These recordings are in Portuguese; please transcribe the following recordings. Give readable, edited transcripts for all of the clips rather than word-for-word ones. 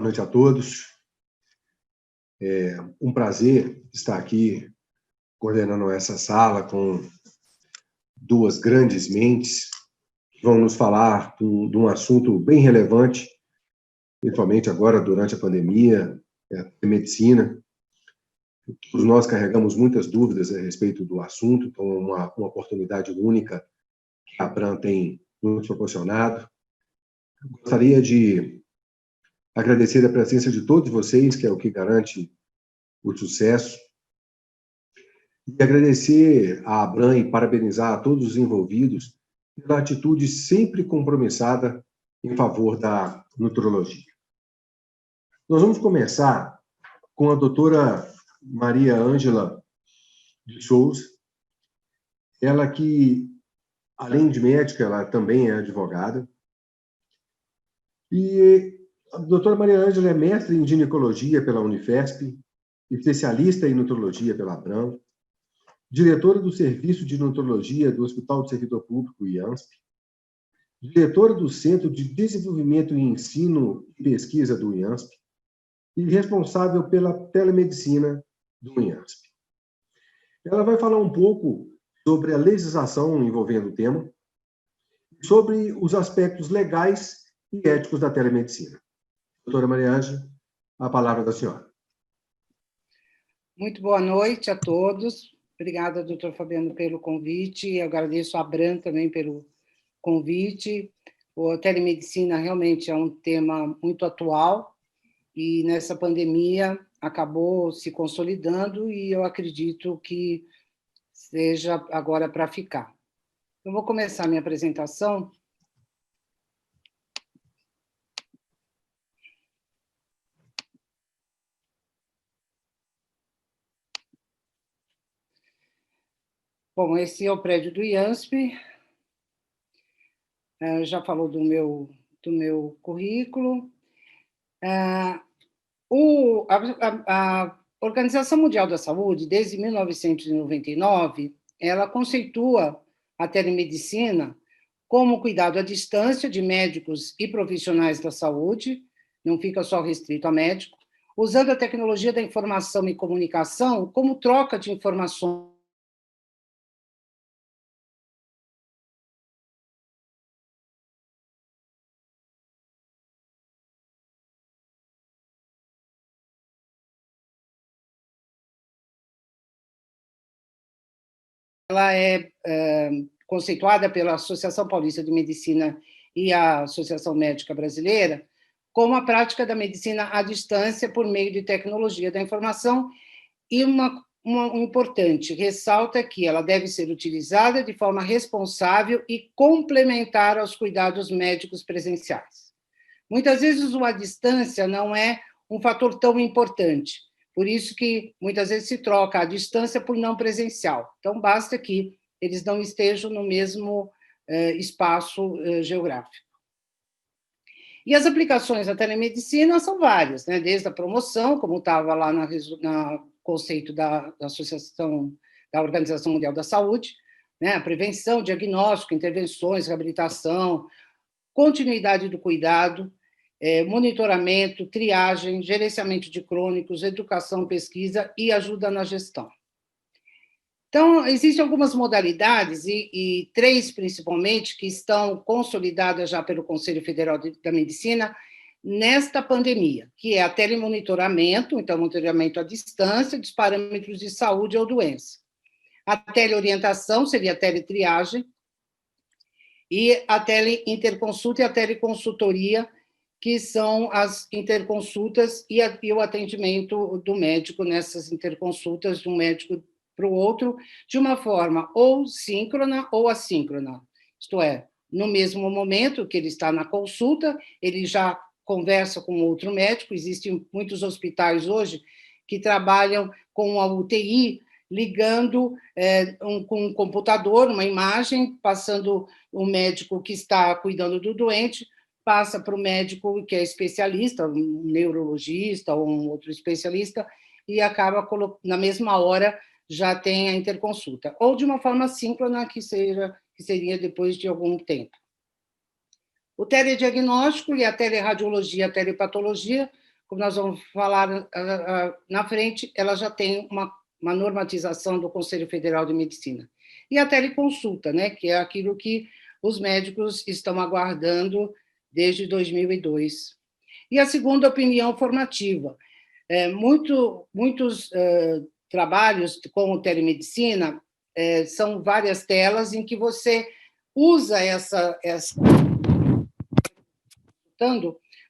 Boa noite a todos. É um prazer estar aqui coordenando essa sala com duas grandes mentes que vão nos falar de um assunto bem relevante, principalmente agora durante a pandemia, a medicina. Todos nós carregamos muitas dúvidas a respeito do assunto, então é uma oportunidade única que a Abram tem nos proporcionado. Gostaria de agradecer a presença de todos vocês, que é o que garante o sucesso, e agradecer à Abram e parabenizar a todos os envolvidos pela atitude sempre compromissada em favor da nutrologia. Nós vamos começar com a doutora Maria Ângela de Souza, ela que, além de médica, ela também é advogada. E a doutora Maria Ângela é mestre em ginecologia pela Unifesp, especialista em nutrologia pela Abram, diretora do Serviço de Nutrologia do Hospital do Servidor Público, IANSP, diretora do Centro de Desenvolvimento e Ensino e Pesquisa do IANSP e responsável pela telemedicina do IANSP. Ela vai falar um pouco sobre a legislação envolvendo o tema e sobre os aspectos legais e éticos da telemedicina. Doutora Maria Ângela, a palavra da senhora. Muito boa noite a todos. Obrigada, doutor Fabiano, pelo convite. Eu agradeço a Abram também pelo convite. A telemedicina realmente é um tema muito atual e nessa pandemia acabou se consolidando e eu acredito que seja agora para ficar. Eu vou começar minha apresentação. Bom, esse é o prédio do IANSP. Já falou do meu currículo. A Organização Mundial da Saúde, desde 1999, ela conceitua a telemedicina como cuidado à distância de médicos e profissionais da saúde, não fica só restrito a médico, usando a tecnologia da informação e comunicação como troca de informações ela é conceituada pela Associação Paulista de Medicina e a Associação Médica Brasileira como a prática da medicina à distância por meio de tecnologia da informação e um importante ressalta que ela deve ser utilizada de forma responsável e complementar aos cuidados médicos presenciais. Muitas vezes a distância não é um fator tão importante, por isso que muitas vezes se troca a distância por não presencial. Então, basta que eles não estejam no mesmo espaço geográfico. E as aplicações da telemedicina são várias, né? Desde a promoção, como estava lá no conceito da Associação, da Organização Mundial da Saúde, né? A prevenção, diagnóstico, intervenções, reabilitação, continuidade do cuidado, monitoramento, triagem, gerenciamento de crônicos, educação, pesquisa e ajuda na gestão. Então, existem algumas modalidades, e três principalmente, que estão consolidadas já pelo Conselho Federal da Medicina nesta pandemia, que é a telemonitoramento, então, monitoramento à distância dos parâmetros de saúde ou doença. A teleorientação seria a teletriagem, e a teleinterconsulta e a teleconsultoria, que são as interconsultas e o atendimento do médico nessas interconsultas, de um médico para o outro, de uma forma ou síncrona ou assíncrona. Isto é, no mesmo momento que ele está na consulta, ele já conversa com outro médico. Existem muitos hospitais hoje que trabalham com a UTI, ligando com um computador, uma imagem, passando o médico que está cuidando do doente, passa para o médico que é especialista, um neurologista ou um outro especialista, e acaba, na mesma hora, já tem a interconsulta. Ou de uma forma síncrona, que seria depois de algum tempo. O telediagnóstico e a teleradiologia, a telepatologia, como nós vamos falar na frente, ela já tem uma normatização do Conselho Federal de Medicina. E a teleconsulta, né, que é aquilo que os médicos estão aguardando desde 2002. E a segunda opinião formativa. Muitos trabalhos com telemedicina são várias telas em que você usa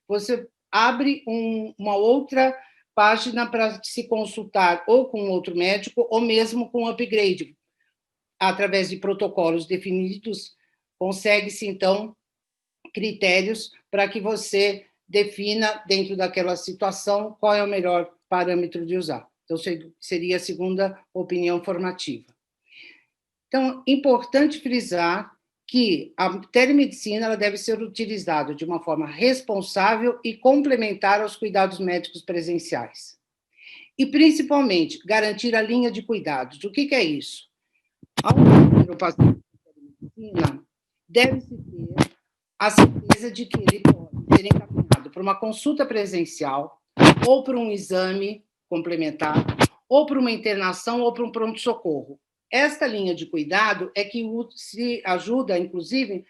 você abre uma outra página para se consultar ou com outro médico ou mesmo com upgrade. Através de protocolos definidos, consegue-se, então, critérios para que você defina, dentro daquela situação, qual é o melhor parâmetro de usar. Então, seria a segunda opinião formativa. Então, importante frisar que a telemedicina ela deve ser utilizada de uma forma responsável e complementar aos cuidados médicos presenciais. E, principalmente, garantir a linha de cuidados. O que é isso? Ao atender o paciente de telemedicina, deve-se ter a certeza de que ele pode ser encaminhado para uma consulta presencial, ou para um exame complementar, ou para uma internação, ou para um pronto-socorro. Esta linha de cuidado é que se ajuda, inclusive,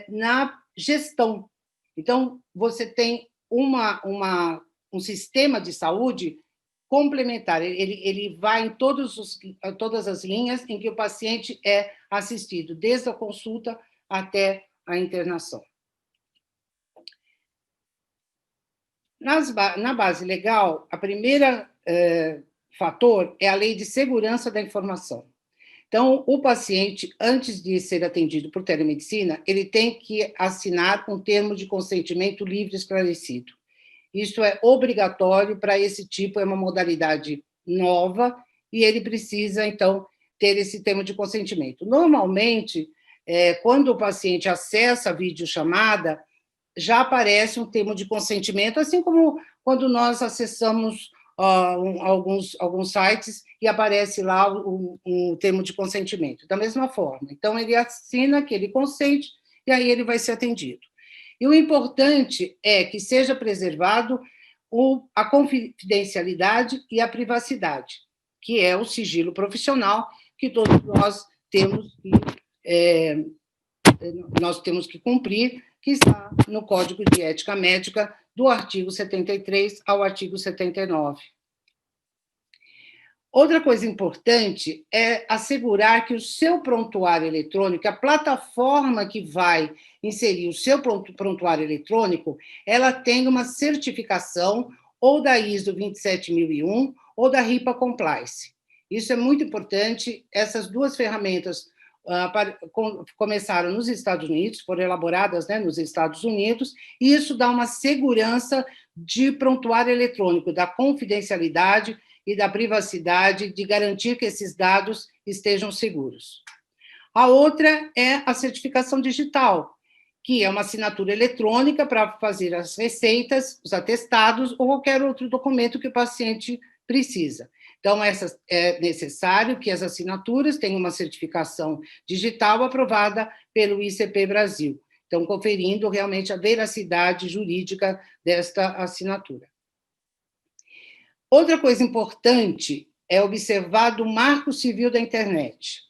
na gestão. Então, você tem um sistema de saúde complementar, ele vai em todas as linhas em que o paciente é assistido, desde a consulta até a internação. Na base legal, a primeira fator é a Lei de Segurança da Informação. Então, o paciente, antes de ser atendido por telemedicina, ele tem que assinar um termo de consentimento livre e esclarecido. Isso é obrigatório para esse tipo, é uma modalidade nova, e ele precisa, então, ter esse termo de consentimento. Normalmente, quando o paciente acessa a videochamada, já aparece um termo de consentimento, assim como quando nós acessamos alguns sites e aparece lá um termo de consentimento, da mesma forma. Então, ele assina que ele consente e aí ele vai ser atendido. E o importante é que seja preservado a confidencialidade e a privacidade, que é o sigilo profissional que todos nós temos que cumprir, que está no Código de Ética Médica, do artigo 73 ao artigo 79. Outra coisa importante é assegurar que o seu prontuário eletrônico, a plataforma que vai inserir o seu prontuário eletrônico, ela tem uma certificação ou da ISO 27001 ou da HIPAA Compliance. Isso é muito importante. Essas duas ferramentas começaram nos Estados Unidos, foram elaboradas, né, nos Estados Unidos, e isso dá uma segurança de prontuário eletrônico, da confidencialidade e da privacidade, de garantir que esses dados estejam seguros. A outra é a certificação digital, que é uma assinatura eletrônica para fazer as receitas, os atestados ou qualquer outro documento que o paciente precisa. Então, é necessário que as assinaturas tenham uma certificação digital aprovada pelo ICP Brasil, então, conferindo realmente a veracidade jurídica desta assinatura. Outra coisa importante é observar do Marco Civil da Internet.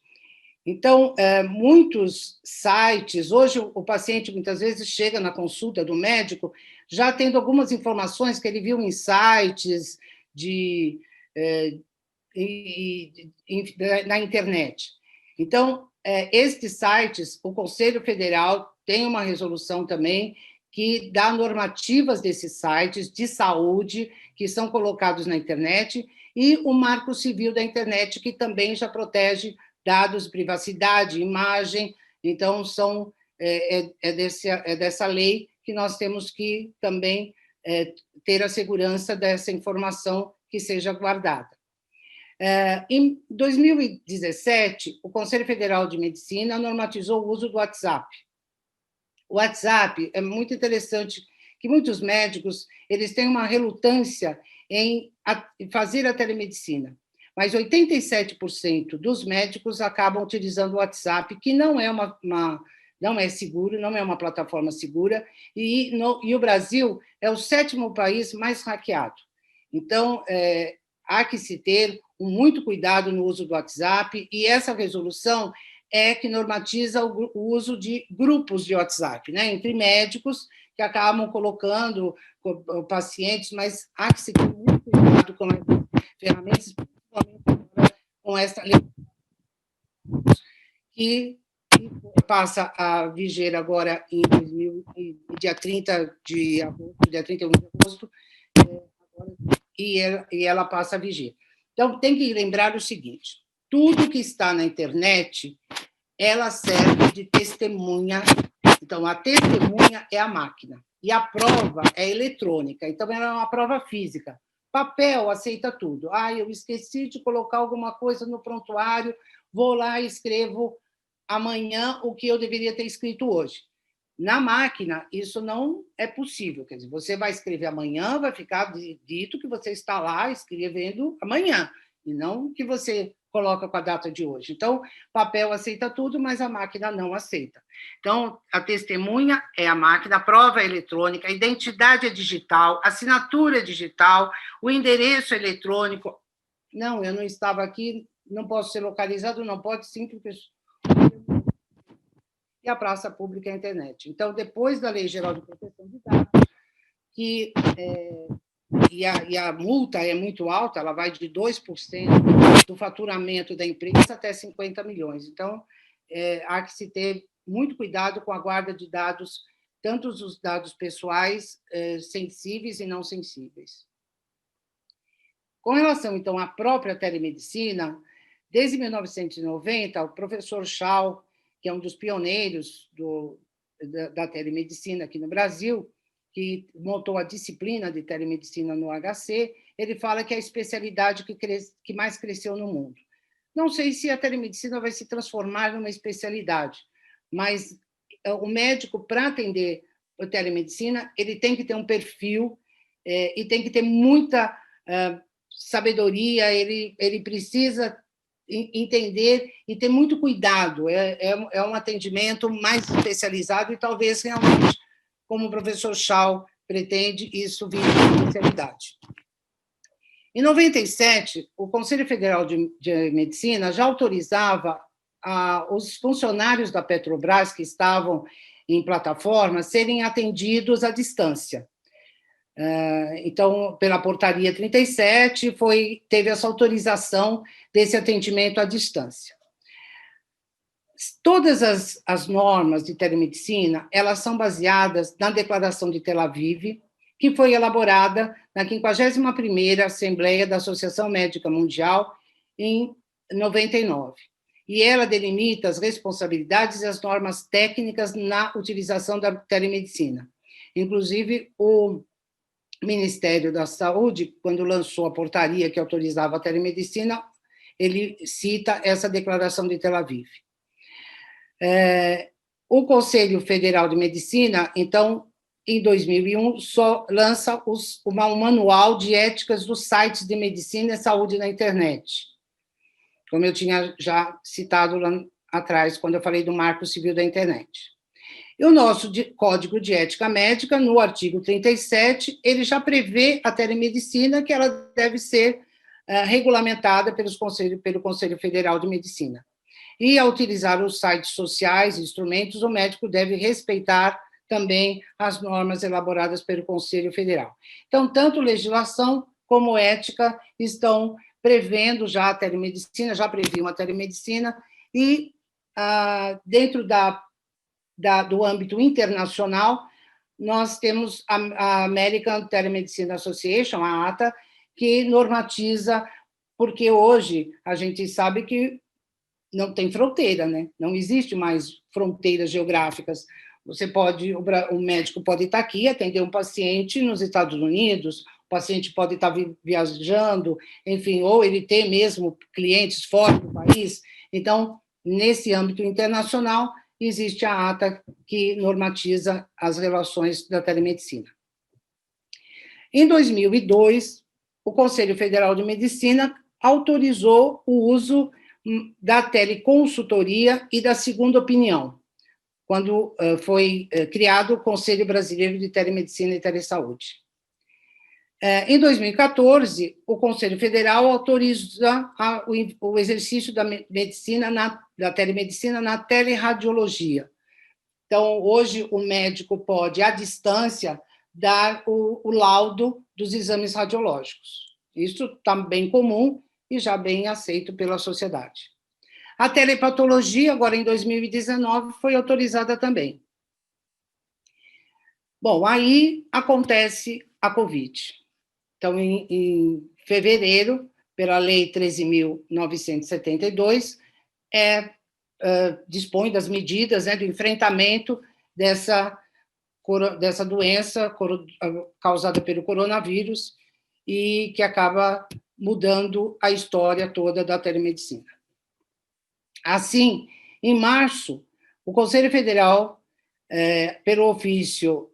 Então, muitos sites, hoje o paciente muitas vezes chega na consulta do médico já tendo algumas informações que ele viu em sites na internet. Então, estes sites, o Conselho Federal tem uma resolução também que dá normativas desses sites de saúde que são colocados na internet, e o Marco Civil da Internet, que também já protege dados, privacidade, imagem. Então, dessa lei que nós temos que também ter a segurança dessa informação que seja guardada. Em 2017, o Conselho Federal de Medicina normatizou o uso do WhatsApp. O WhatsApp é muito interessante, que muitos médicos eles têm uma relutância em fazer a telemedicina, mas 87% dos médicos acabam utilizando o WhatsApp, que não é não é seguro, não é uma plataforma segura, e o Brasil é o 7º país mais hackeado. Então, há que se ter muito cuidado no uso do WhatsApp, e essa resolução é que normatiza o uso de grupos de WhatsApp, né, entre médicos, que acabam colocando pacientes, mas há que se ter muito cuidado com as ferramentas, principalmente com essa lei que passa a viger agora em 2000, dia 30 de agosto, dia 31 de agosto, e ela passa a viger. Então, tem que lembrar o seguinte, tudo que está na internet, ela serve de testemunha. Então, a testemunha é a máquina, e a prova é eletrônica, então ela é uma prova física. Papel aceita tudo. Eu esqueci de colocar alguma coisa no prontuário, vou lá e escrevo amanhã o que eu deveria ter escrito hoje. Na máquina, isso não é possível. Quer dizer, você vai escrever amanhã, vai ficar dito que você está lá escrevendo amanhã, e não que você coloca com a data de hoje. Então, papel aceita tudo, mas a máquina não aceita. Então, a testemunha é a máquina, a prova é eletrônica, a identidade é digital, a assinatura é digital, o endereço é eletrônico. Não, eu não estava aqui, não posso ser localizado, não pode sim, porque... E a praça pública é a internet. Então, depois da Lei Geral de Proteção de Dados, e a multa é muito alta, ela vai de 2% do faturamento da empresa até 50 milhões. Então, há que se ter muito cuidado com a guarda de dados, tanto os dados pessoais, sensíveis e não sensíveis. Com relação, então, à própria telemedicina, desde 1990, o professor Schau, que é um dos pioneiros da telemedicina aqui no Brasil, que montou a disciplina de telemedicina no HC, ele fala que é a especialidade que mais cresceu no mundo. Não sei se a telemedicina vai se transformar numa especialidade, mas o médico, para atender a telemedicina, ele tem que ter um perfil e tem que ter muita sabedoria, ele precisa entender e ter muito cuidado. É um atendimento mais especializado e talvez realmente, como o professor Schau pretende, isso vire uma especialidade. Em 97, o Conselho Federal de Medicina já autorizava os funcionários da Petrobras que estavam em plataforma serem atendidos à distância. Então, pela portaria 37, teve essa autorização desse atendimento à distância. Todas as normas de telemedicina, elas são baseadas na Declaração de Tel Aviv, que foi elaborada na 51ª Assembleia da Associação Médica Mundial, em 99. E ela delimita as responsabilidades e as normas técnicas na utilização da telemedicina. Inclusive, o Ministério da Saúde, quando lançou a portaria que autorizava a telemedicina, ele cita essa declaração de Tel Aviv. O Conselho Federal de Medicina, então, em 2001, só lança um manual de éticas dos sites de medicina e saúde na internet, como eu tinha já citado lá atrás, quando eu falei do Marco Civil da Internet. E o nosso Código de Ética Médica, no artigo 37, ele já prevê a telemedicina, que ela deve ser regulamentada pelo Conselho Federal de Medicina. E, ao utilizar os sites sociais e instrumentos, o médico deve respeitar também as normas elaboradas pelo Conselho Federal. Então, tanto legislação como ética estão prevendo já a telemedicina, já previam a telemedicina, e dentro do âmbito internacional, nós temos a American Telemedicine Association, a ATA, que normatiza, porque hoje a gente sabe que não tem fronteira, né? Não existe mais fronteiras geográficas. O médico pode estar aqui, atender um paciente nos Estados Unidos, o paciente pode estar viajando, enfim, ou ele ter mesmo clientes fora do país. Então, nesse âmbito internacional, existe a ATA, que normatiza as relações da telemedicina. Em 2002, o Conselho Federal de Medicina autorizou o uso da teleconsultoria e da segunda opinião. quando foi criado o Conselho Brasileiro de Telemedicina e Telesaúde. Em 2014, o Conselho Federal autoriza o exercício da telemedicina na teleradiologia. Então, hoje, o médico pode, à distância, dar o laudo dos exames radiológicos. Isso está bem comum e já bem aceito pela sociedade. A telepatologia, agora em 2019, foi autorizada também. Bom, aí acontece a Covid. Então, em fevereiro, pela Lei 13.972, dispõe das medidas, né, do enfrentamento dessa doença causada pelo coronavírus e que acaba mudando a história toda da telemedicina. Assim, em março, o Conselho Federal, pelo ofício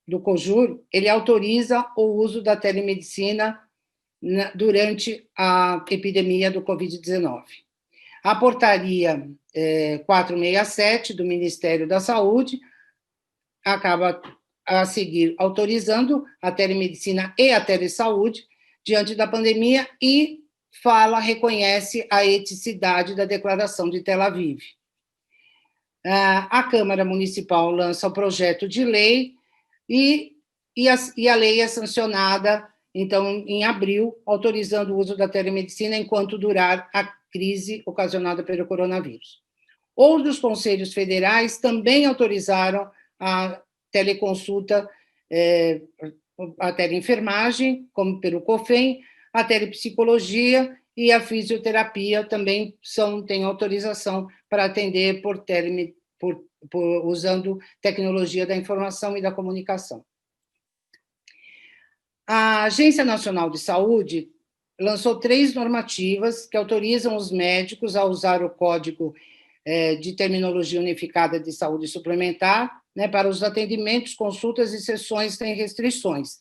do COJUR, ele autoriza o uso da telemedicina durante a epidemia do Covid-19. A portaria 467 do Ministério da Saúde acaba, a seguir, autorizando a telemedicina e a telesaúde diante da pandemia e reconhece a eticidade da Declaração de Tel Aviv. A Câmara Municipal lança o projeto de lei e a lei é sancionada, então, em abril, autorizando o uso da telemedicina enquanto durar a crise ocasionada pelo coronavírus. Outros conselhos federais também autorizaram a teleconsulta, a teleenfermagem, como pelo COFEM, a telepsicologia e a fisioterapia também têm autorização para atender usando tecnologia da informação e da comunicação. A Agência Nacional de Saúde lançou 3 normativas que autorizam os médicos a usar o Código de Terminologia Unificada de Saúde Suplementar, né, para os atendimentos, consultas e sessões sem restrições.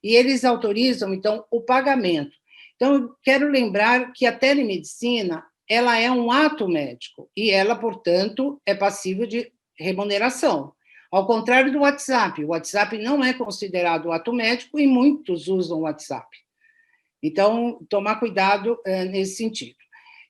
E eles autorizam, então, o pagamento. Então, eu quero lembrar que a telemedicina, ela é um ato médico e ela, portanto, é passível de remuneração. Ao contrário do WhatsApp, o WhatsApp não é considerado ato médico e muitos usam o WhatsApp. Então, tomar cuidado nesse sentido.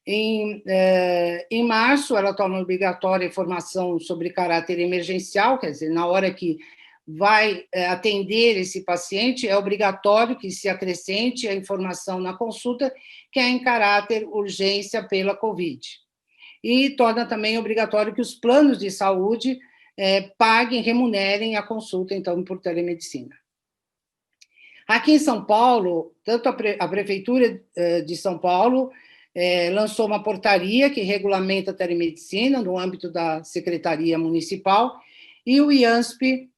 Em março, ela torna obrigatória a informação sobre caráter emergencial, quer dizer, na hora que vai atender esse paciente, é obrigatório que se acrescente a informação na consulta, que é em caráter urgência pela Covid. E torna também obrigatório que os planos de saúde paguem, remunerem a consulta, então, por telemedicina. Aqui em São Paulo, tanto a Prefeitura de São Paulo lançou uma portaria que regulamenta a telemedicina no âmbito da Secretaria Municipal, e o IANSP,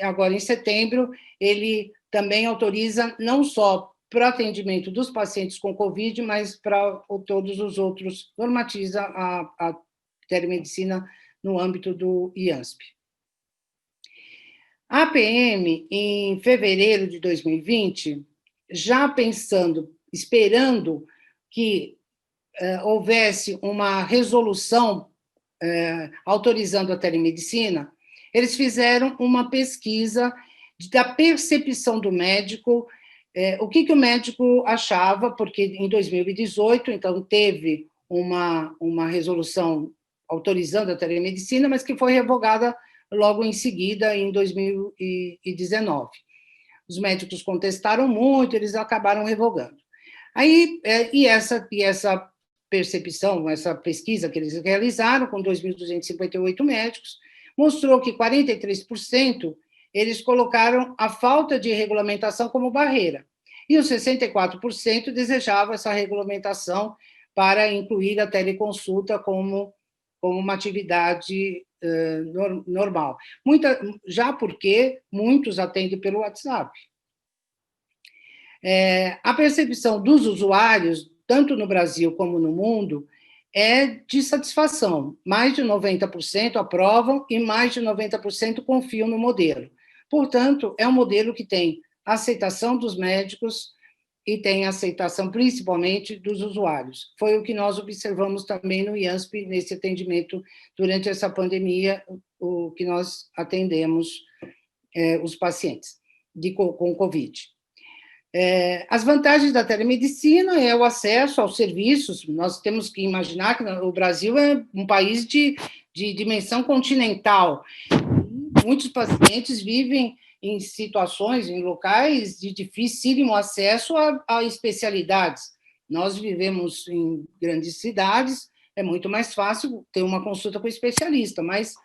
agora em setembro, ele também autoriza não só para o atendimento dos pacientes com Covid, mas para todos os outros, normatiza a telemedicina no âmbito do IANSP. A PM, em fevereiro de 2020, já esperando que houvesse uma resolução autorizando a telemedicina, eles fizeram uma pesquisa da percepção do médico, o que o médico achava, porque em 2018, então, teve uma resolução autorizando a telemedicina, mas que foi revogada logo em seguida, em 2019. Os médicos contestaram muito, eles acabaram revogando. Aí, essa percepção, essa pesquisa que eles realizaram, com 2.258 médicos, mostrou que 43% eles colocaram a falta de regulamentação como barreira, e os 64% desejavam essa regulamentação para incluir a teleconsulta como uma atividade normal. Já porque muitos atendem pelo WhatsApp. A percepção dos usuários, tanto no Brasil como no mundo, é de satisfação. Mais de 90% aprovam e mais de 90% confiam no modelo. Portanto, é um modelo que tem aceitação dos médicos e tem aceitação principalmente dos usuários. Foi o que nós observamos também no IANSP, nesse atendimento durante essa pandemia, o que nós atendemos os pacientes com Covid. As vantagens da telemedicina é o acesso aos serviços. Nós temos que imaginar que o Brasil é um país de dimensão continental. Muitos pacientes vivem em situações, em locais de dificílimo acesso a especialidades. Nós vivemos em grandes cidades, é muito mais fácil ter uma consulta com especialista, mas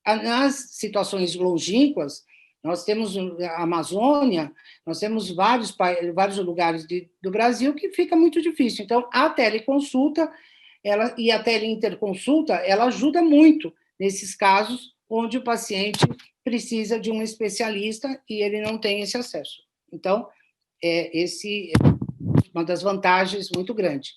nas situações longínquas, nós temos a Amazônia, nós temos vários lugares do Brasil que fica muito difícil. Então, a teleconsulta e a teleinterconsulta, ela ajuda muito nesses casos onde o paciente precisa de um especialista e ele não tem esse acesso. Então, esse é uma das vantagens muito grande.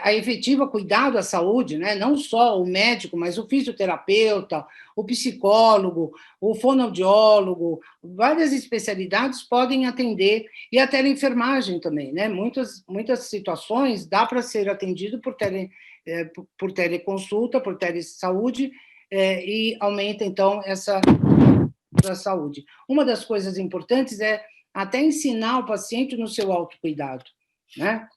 A efetiva cuidado à saúde, né? Não só o médico, mas o fisioterapeuta, o psicólogo, o fonoaudiólogo, várias especialidades podem atender, e a teleenfermagem também, né? Muitas situações dá para ser atendido por teleconsulta, por telesaúde, e aumenta, então, essa saúde. Uma das coisas importantes é até ensinar o paciente no seu autocuidado, né?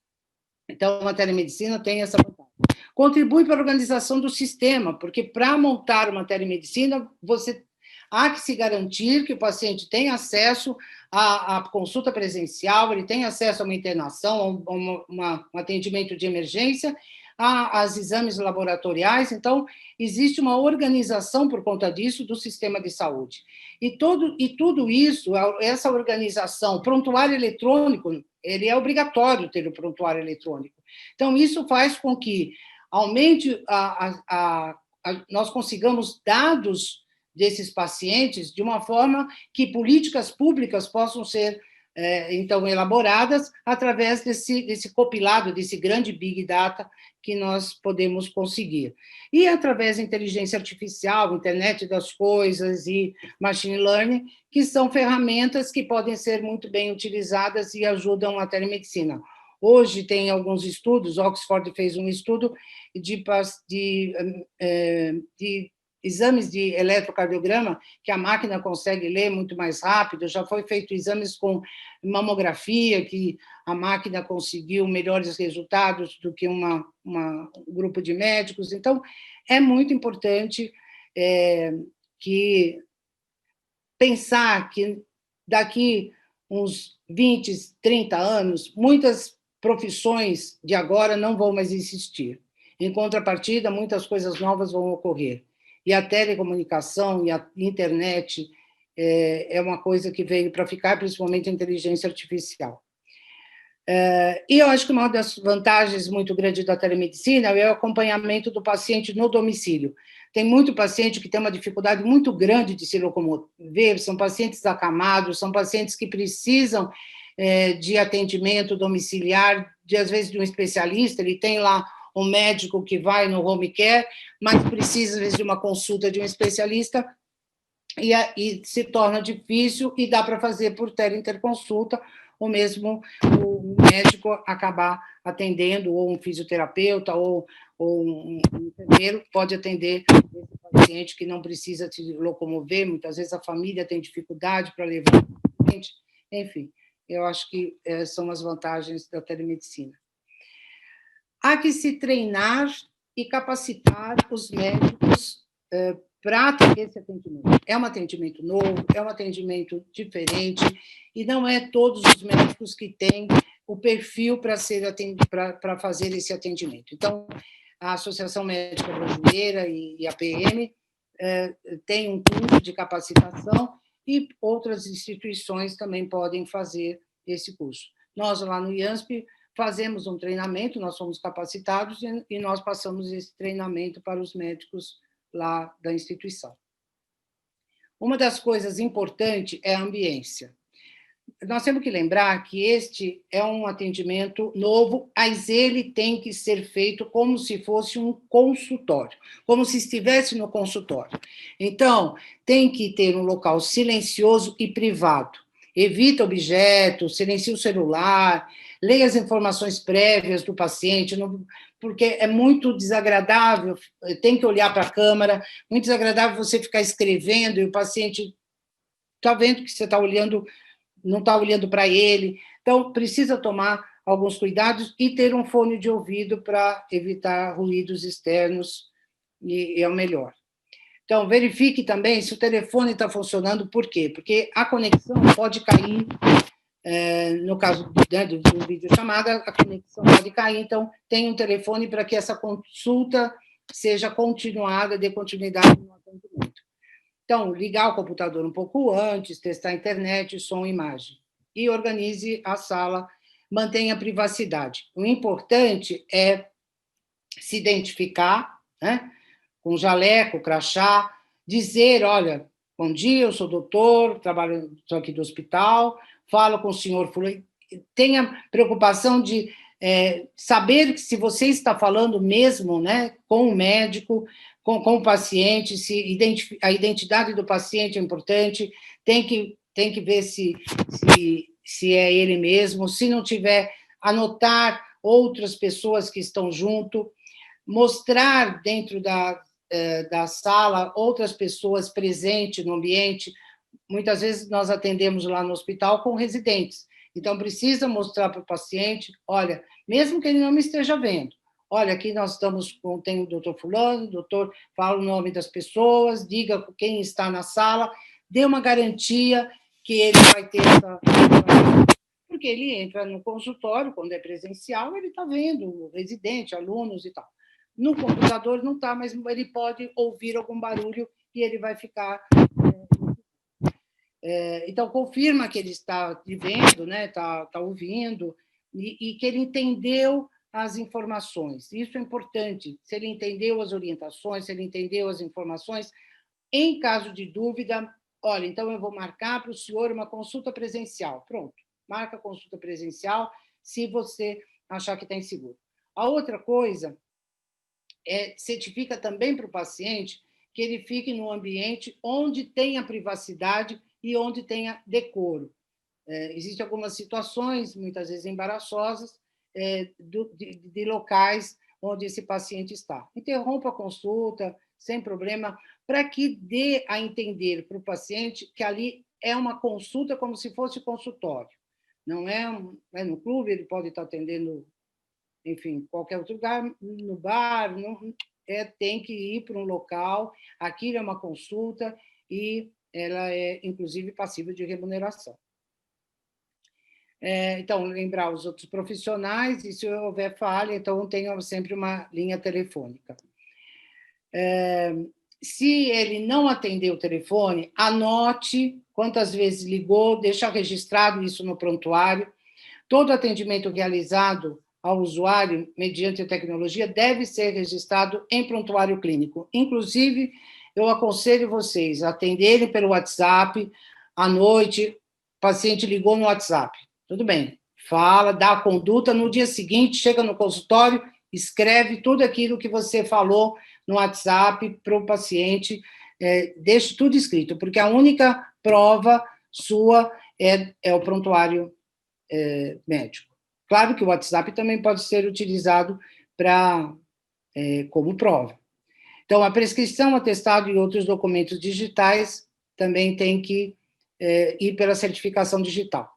Então, a telemedicina tem essa vantagem. Contribui para a organização do sistema, porque para montar uma telemedicina, há que se garantir que o paciente tem acesso à consulta presencial, ele tem acesso a uma internação, a um atendimento de emergência, aos exames laboratoriais. Então, existe uma organização por conta disso do sistema de saúde. E tudo isso, essa organização, prontuário eletrônico, ele é obrigatório ter o prontuário eletrônico. Então, isso faz com que aumente nós consigamos dados desses pacientes de uma forma que políticas públicas possam ser, então, elaboradas através desse compilado, desse grande Big Data que nós podemos conseguir. E através da inteligência artificial, internet das coisas e machine learning, que são ferramentas que podem ser muito bem utilizadas e ajudam a telemedicina. Hoje tem alguns estudos, Oxford fez um estudo de exames de eletrocardiograma, que a máquina consegue ler muito mais rápido, já foi feito exames com mamografia, que a máquina conseguiu melhores resultados do que um grupo de médicos. Então, é muito importante que pensar que daqui uns 20, 30 anos, muitas profissões de agora não vão mais existir. Em contrapartida, muitas coisas novas vão ocorrer. E a telecomunicação e a internet é uma coisa que veio para ficar, principalmente a inteligência artificial. E eu acho que uma das vantagens muito grandes da telemedicina é o acompanhamento do paciente no domicílio. Tem muito paciente que tem uma dificuldade muito grande de se locomover, são pacientes acamados, são pacientes que precisam de atendimento domiciliar, às vezes de um especialista, ele tem lá um médico que vai no home care, mas precisa, às vezes, de uma consulta de um especialista, e se torna difícil, e dá para fazer por teleinterconsulta, ou mesmo o médico acabar atendendo, ou um fisioterapeuta, ou um enfermeiro pode atender esse paciente que não precisa se locomover, muitas vezes a família tem dificuldade para levar o paciente, enfim, eu acho que são as vantagens da telemedicina. Há que se treinar e capacitar os médicos para atender esse atendimento. É um atendimento novo, é um atendimento diferente, e não é todos os médicos que têm o perfil para fazer esse atendimento. Então, a Associação Médica Brasileira e a PM tem um curso de capacitação, e outras instituições também podem fazer esse curso. Nós, lá no IANSP, fazemos um treinamento, nós somos capacitados e nós passamos esse treinamento para os médicos lá da instituição. Uma das coisas importantes é a ambiência. Nós temos que lembrar que este é um atendimento novo, mas ele tem que ser feito como se fosse um consultório, como se estivesse no consultório. Então, tem que ter um local silencioso e privado. evita objetos, silencia o celular, leia as informações prévias do paciente, porque é muito desagradável, tem que olhar para a câmera, muito desagradável você ficar escrevendo e o paciente está vendo que você está olhando, não está olhando para ele. Então, precisa tomar alguns cuidados e ter um fone de ouvido para evitar ruídos externos, e é o melhor. Então, verifique também se o telefone está funcionando, por quê? Porque a conexão pode cair, no caso, né, do videochamada, a conexão pode cair, então tem um telefone para que essa consulta seja continuada, dê continuidade no atendimento. Então, ligar o computador um pouco antes, testar a internet, som e imagem. E organize a sala, mantenha a privacidade. O importante é se identificar, né, com jaleco, crachá, dizer, olha, bom dia, eu sou doutor, trabalho, estou aqui do hospital, falo com o senhor fulano. Tenha preocupação de saber que se você está falando mesmo, né, com o médico, com o paciente, a identidade do paciente é importante, tem que ver se é ele mesmo, se não tiver, anotar outras pessoas que estão junto, mostrar dentro da sala outras pessoas presentes no ambiente. Muitas vezes nós atendemos lá no hospital com residentes, então precisa mostrar para o paciente, olha, mesmo que ele não me esteja vendo, olha, aqui nós estamos com, tem o doutor fulano, doutor, fala o nome das pessoas, diga quem está na sala, dê uma garantia que ele vai ter essa... Porque ele entra no consultório, quando é presencial, ele está vendo o residente, alunos e tal. No computador não está, mas ele pode ouvir algum barulho e ele vai ficar... Então, confirma que ele está vendo, né, está ouvindo, e que ele entendeu as informações. Isso é importante. Se ele entendeu as orientações, se ele entendeu as informações, em caso de dúvida, olha, então eu vou marcar para o senhor uma consulta presencial. Pronto, marca a consulta presencial se você achar que está inseguro. A outra coisa certifica também para o paciente que ele fique num ambiente onde tenha privacidade e onde tenha decoro. Existem algumas situações, muitas vezes embaraçosas, de locais onde esse paciente está. Interrompa a consulta, sem problema, para que dê a entender para o paciente que ali é uma consulta como se fosse consultório. Não é no clube, ele pode estar atendendo, enfim, qualquer outro lugar, no bar, tem que ir para um local, aquilo é uma consulta e ela é, inclusive, passível de remuneração. Então, lembrar os outros profissionais, e se houver falha, então tenha sempre uma linha telefônica. Se ele não atender o telefone, anote quantas vezes ligou, deixa registrado isso no prontuário. Todo atendimento realizado ao usuário, mediante a tecnologia, deve ser registrado em prontuário clínico. Inclusive, eu aconselho vocês a atenderem pelo WhatsApp, à noite, o paciente ligou no WhatsApp. Tudo bem, fala, dá a conduta, no dia seguinte, chega no consultório, escreve tudo aquilo que você falou no WhatsApp para o paciente, deixe tudo escrito, porque a única prova sua é o prontuário médico. Claro que o WhatsApp também pode ser utilizado como prova. Então, a prescrição, atestado e outros documentos digitais também tem que ir pela certificação digital.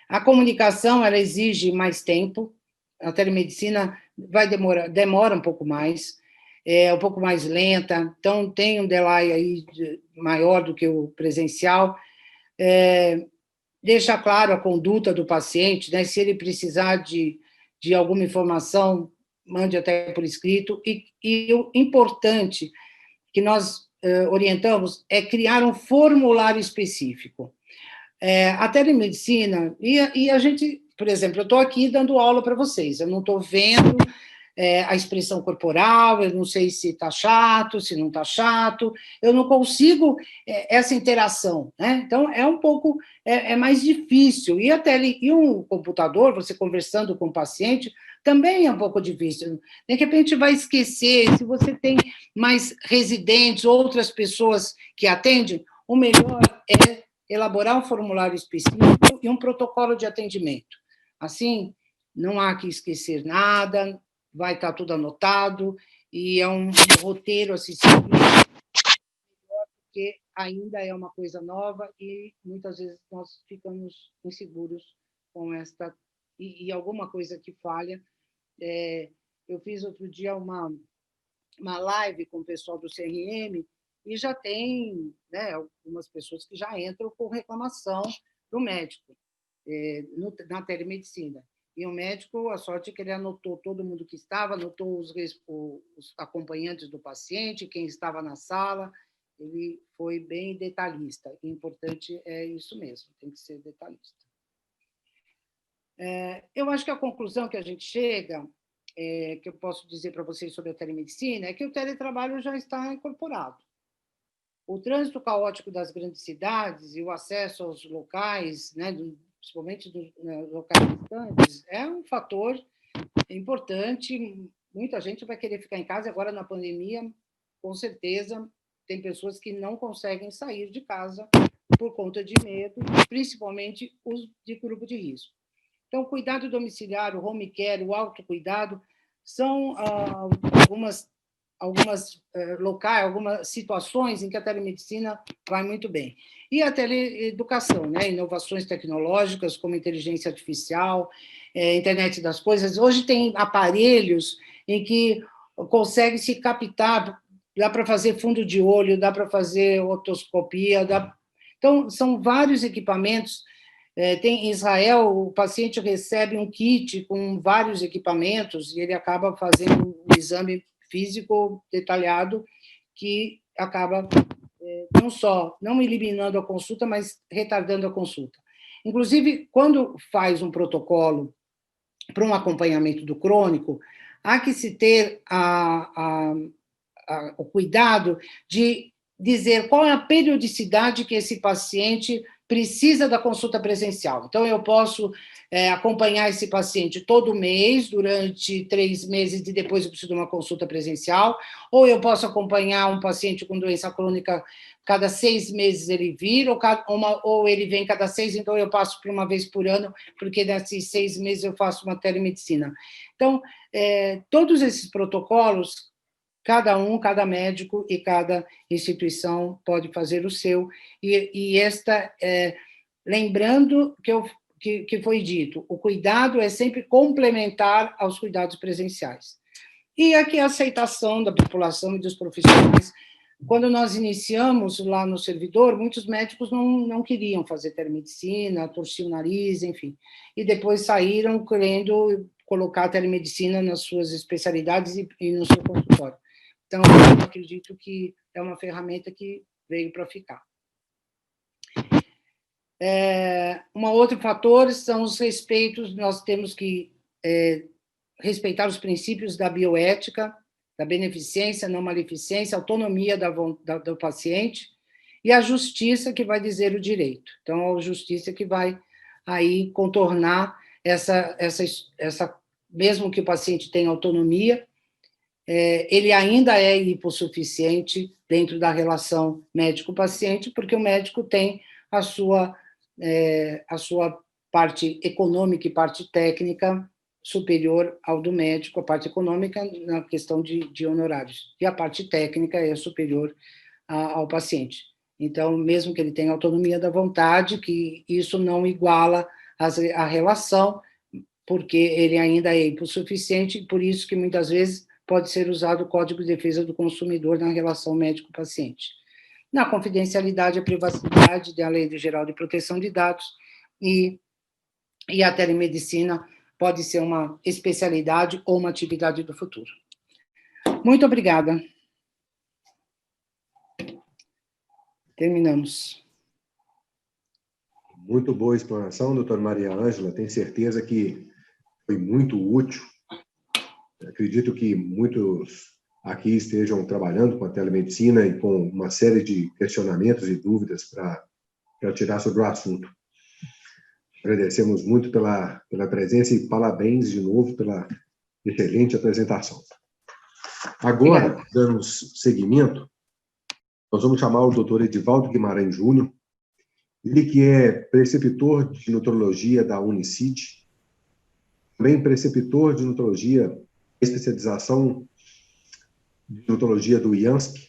A comunicação, ela exige mais tempo, a telemedicina demora um pouco mais, é um pouco mais lenta, então tem um delay aí maior do que o presencial. Deixa claro a conduta do paciente, né? Se ele precisar de alguma informação, mande até por escrito. E o importante que nós orientamos é criar um formulário específico. A telemedicina, e a gente, por exemplo, eu estou aqui dando aula para vocês, eu não estou vendo a expressão corporal, eu não sei se está chato, se não está chato, eu não consigo essa interação, né? Então, é um pouco, mais difícil. E um computador, você conversando com o paciente, também é um pouco difícil. De repente, vai esquecer, se você tem mais residentes, outras pessoas que atendem, o melhor é elaborar um formulário específico e um protocolo de atendimento. Assim, não há que esquecer nada, vai estar tudo anotado, e é um roteiro a se seguir, porque ainda é uma coisa nova e muitas vezes nós ficamos inseguros com esta... E alguma coisa que falha. Eu fiz outro dia uma live com o pessoal do CRM e já tem, né, algumas pessoas que já entram com reclamação do médico na telemedicina. E o médico, a sorte é que ele anotou todo mundo que estava, anotou os acompanhantes do paciente, quem estava na sala, ele foi bem detalhista. O importante é isso mesmo, tem que ser detalhista. Eu acho que a conclusão que a gente chega, que eu posso dizer para vocês sobre a telemedicina, é que o teletrabalho já está incorporado. O trânsito caótico das grandes cidades e o acesso aos locais, né, principalmente dos locais distantes, é um fator importante. Muita gente vai querer ficar em casa. Agora, na pandemia, com certeza, tem pessoas que não conseguem sair de casa por conta de medo, principalmente os de grupo de risco. Então, o cuidado domiciliar, o home care, o autocuidado, são algumas locais, algumas situações em que a telemedicina vai muito bem. E a teleeducação, né? Inovações tecnológicas, como inteligência artificial, internet das coisas. Hoje tem aparelhos em que consegue se captar, dá para fazer fundo de olho, dá para fazer otoscopia, Então, são vários equipamentos. Em Israel, o paciente recebe um kit com vários equipamentos e ele acaba fazendo um exame físico detalhado que acaba não só não eliminando a consulta, mas retardando a consulta. Inclusive, quando faz um protocolo para um acompanhamento do crônico, há que se ter o cuidado de dizer qual é a periodicidade que esse paciente precisa da consulta presencial. Então, eu posso acompanhar esse paciente todo mês, durante 3 meses, e depois eu preciso de uma consulta presencial, ou eu posso acompanhar um paciente com doença crônica, cada 6 meses ele vir, ou ele vem cada 6, então eu passo por uma vez por ano, porque nesses 6 meses eu faço uma telemedicina. Então, todos esses protocolos, cada médico e cada instituição pode fazer o seu, e lembrando que foi dito, o cuidado é sempre complementar aos cuidados presenciais. E aqui a aceitação da população e dos profissionais. Quando nós iniciamos lá no servidor, muitos médicos não queriam fazer telemedicina, torciam o nariz, enfim, e depois saíram querendo colocar a telemedicina nas suas especialidades e no seu consultório. Então, eu acredito que é uma ferramenta que veio para ficar. Um outro fator são os respeitos. Nós temos que respeitar os princípios da bioética, da beneficência, não maleficência, autonomia do paciente, e a justiça, que vai dizer o direito. Então, a justiça que vai aí contornar essa mesmo que o paciente tenha autonomia, ele ainda é hipossuficiente dentro da relação médico-paciente, porque o médico tem a sua parte econômica e parte técnica superior ao do médico, a parte econômica na questão de honorários, e a parte técnica é superior ao paciente. Então, mesmo que ele tenha autonomia da vontade, que isso não iguala a relação, porque ele ainda é hipossuficiente, e por isso que muitas vezes pode ser usado o Código de Defesa do Consumidor na relação médico-paciente. Na confidencialidade, a privacidade da Lei Geral de Proteção de Dados, e a telemedicina pode ser uma especialidade ou uma atividade do futuro. Muito obrigada. Terminamos. Muito boa explanação, doutora Maria Ângela. Tenho certeza que foi muito útil. Acredito que muitos aqui estejam trabalhando com a telemedicina e com uma série de questionamentos e dúvidas para tirar sobre o assunto. Agradecemos muito pela presença e parabéns de novo pela excelente apresentação. Agora, dando seguimento, nós vamos chamar o doutor Edivaldo Guimarães Júnior. Ele que é preceptor de nutrologia da Unicid, também preceptor de nutrologia, especialização de nutrologia do IANSP,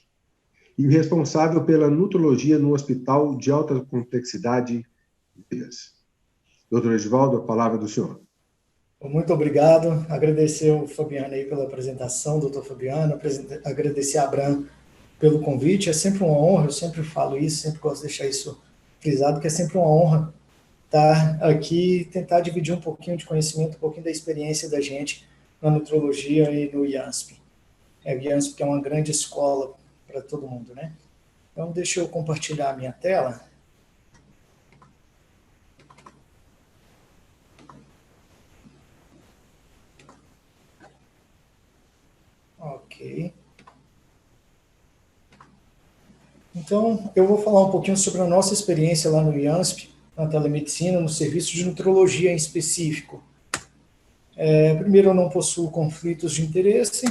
e responsável pela nutrologia no Hospital de Alta Complexidade de Minas. Doutor Edivaldo, a palavra do senhor. Muito obrigado. Agradecer ao Fabiano aí pela apresentação, doutor Fabiano, agradecer a Abram pelo convite. É sempre uma honra, eu sempre falo isso, sempre gosto de deixar isso frisado, que é sempre uma honra estar aqui e tentar dividir um pouquinho de conhecimento, um pouquinho da experiência da gente na nutrologia e no IANSP. O IANSP que é uma grande escola para todo mundo, né? Então, deixa eu compartilhar a minha tela. Ok. Então, eu vou falar um pouquinho sobre a nossa experiência lá no IANSP, na telemedicina, no serviço de nutrologia em específico. Primeiro, eu não possuo conflitos de interesse.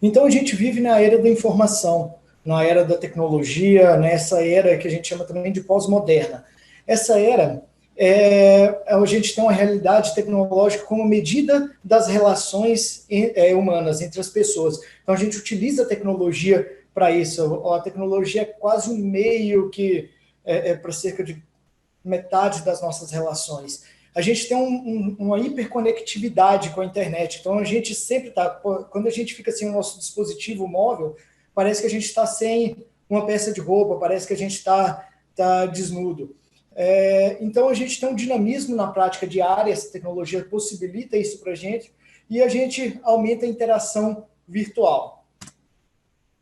Então, a gente vive na era da informação, na era da tecnologia, nessa era que a gente chama também de pós-moderna. Essa era, a gente tem uma realidade tecnológica como medida das relações humanas entre as pessoas. Então, a gente utiliza a tecnologia para isso. A tecnologia é quase um meio que para cerca de metade das nossas relações. A gente tem uma hiperconectividade com a internet, então a gente sempre está, quando a gente fica sem o nosso dispositivo móvel, parece que a gente está sem uma peça de roupa, parece que a gente está desnudo. Então a gente tem um dinamismo na prática diária, essa tecnologia possibilita isso para a gente, e a gente aumenta a interação virtual.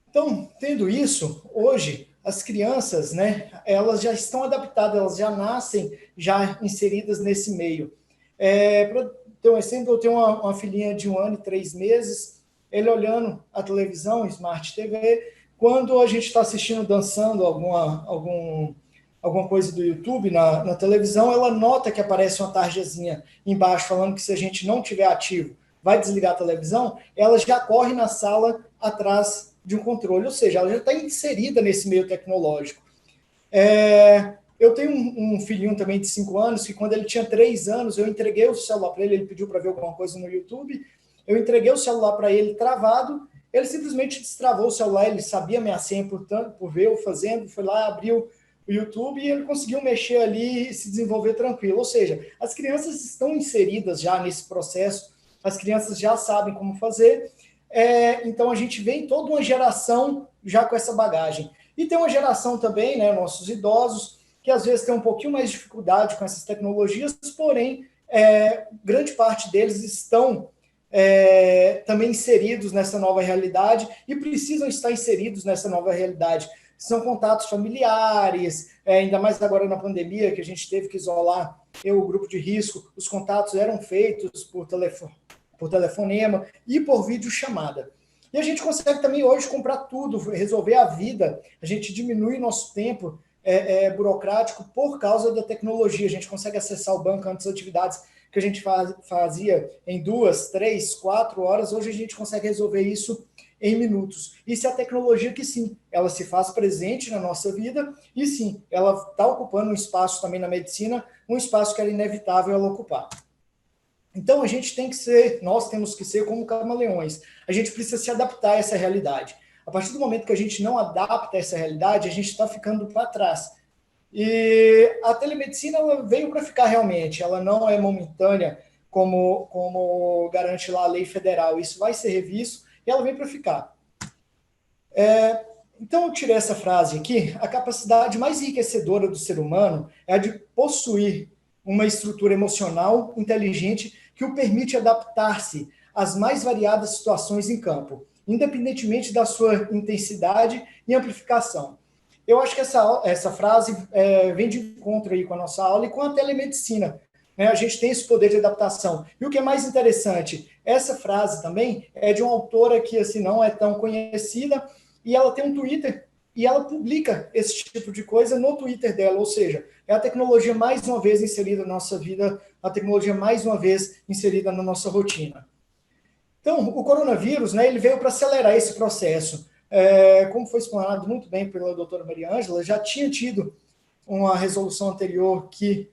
Então, tendo isso, hoje, as crianças, né, elas já estão adaptadas, elas já nascem já inseridas nesse meio. Para ter um exemplo, eu tenho uma filhinha de 1 ano e 3 meses, ele olhando a televisão, Smart TV, quando a gente está assistindo, dançando alguma coisa do YouTube na televisão, ela nota que aparece uma tarjazinha embaixo falando que se a gente não tiver ativo, vai desligar a televisão, ela já corre na sala atrás de um controle, ou seja, ela já está inserida nesse meio tecnológico. Eu tenho um filhinho também de 5 anos, que quando ele tinha 3 anos, eu entreguei o celular para ele, ele pediu para ver alguma coisa no YouTube, eu entreguei o celular para ele travado, ele simplesmente destravou o celular, ele sabia a minha senha por ver eu fazendo, foi lá, abriu o YouTube e ele conseguiu mexer ali e se desenvolver tranquilo. Ou seja, as crianças estão inseridas já nesse processo, as crianças já sabem como fazer. Então a gente vem toda uma geração já com essa bagagem. E tem uma geração também, né, nossos idosos, que às vezes tem um pouquinho mais de dificuldade com essas tecnologias, porém, grande parte deles estão também inseridos nessa nova realidade e precisam estar inseridos nessa nova realidade. São contatos familiares, ainda mais agora na pandemia, que a gente teve que isolar o grupo de risco, os contatos eram feitos por telefonema e por videochamada. E a gente consegue também hoje comprar tudo, resolver a vida, a gente diminui nosso tempo burocrático por causa da tecnologia, a gente consegue acessar o banco antes das atividades que a gente fazia em 2, 3, 4 horas, hoje a gente consegue resolver isso em minutos. Isso é a tecnologia que sim, ela se faz presente na nossa vida e sim, ela está ocupando um espaço também na medicina, um espaço que era inevitável ela ocupar. Então, nós temos que ser como camaleões. A gente precisa se adaptar a essa realidade. A partir do momento que a gente não adapta a essa realidade, a gente está ficando para trás. E a telemedicina ela veio para ficar realmente. Ela não é momentânea, como garante lá a lei federal. Isso vai ser revisto e ela vem para ficar. Então, eu tirei essa frase aqui. A capacidade mais enriquecedora do ser humano é a de possuir uma estrutura emocional inteligente que o permite adaptar-se às mais variadas situações em campo, independentemente da sua intensidade e amplificação. Eu acho que essa frase vem de encontro aí com a nossa aula e com a telemedicina. Né? A gente tem esse poder de adaptação. E o que é mais interessante, essa frase também é de uma autora que assim, não é tão conhecida, e ela tem um Twitter e ela publica esse tipo de coisa no Twitter dela, ou seja, é a tecnologia mais uma vez inserida na nossa vida, a tecnologia mais uma vez inserida na nossa rotina. Então, o coronavírus, né, ele veio para acelerar esse processo. Como foi explanado muito bem pela doutora Maria Ângela, já tinha tido uma resolução anterior que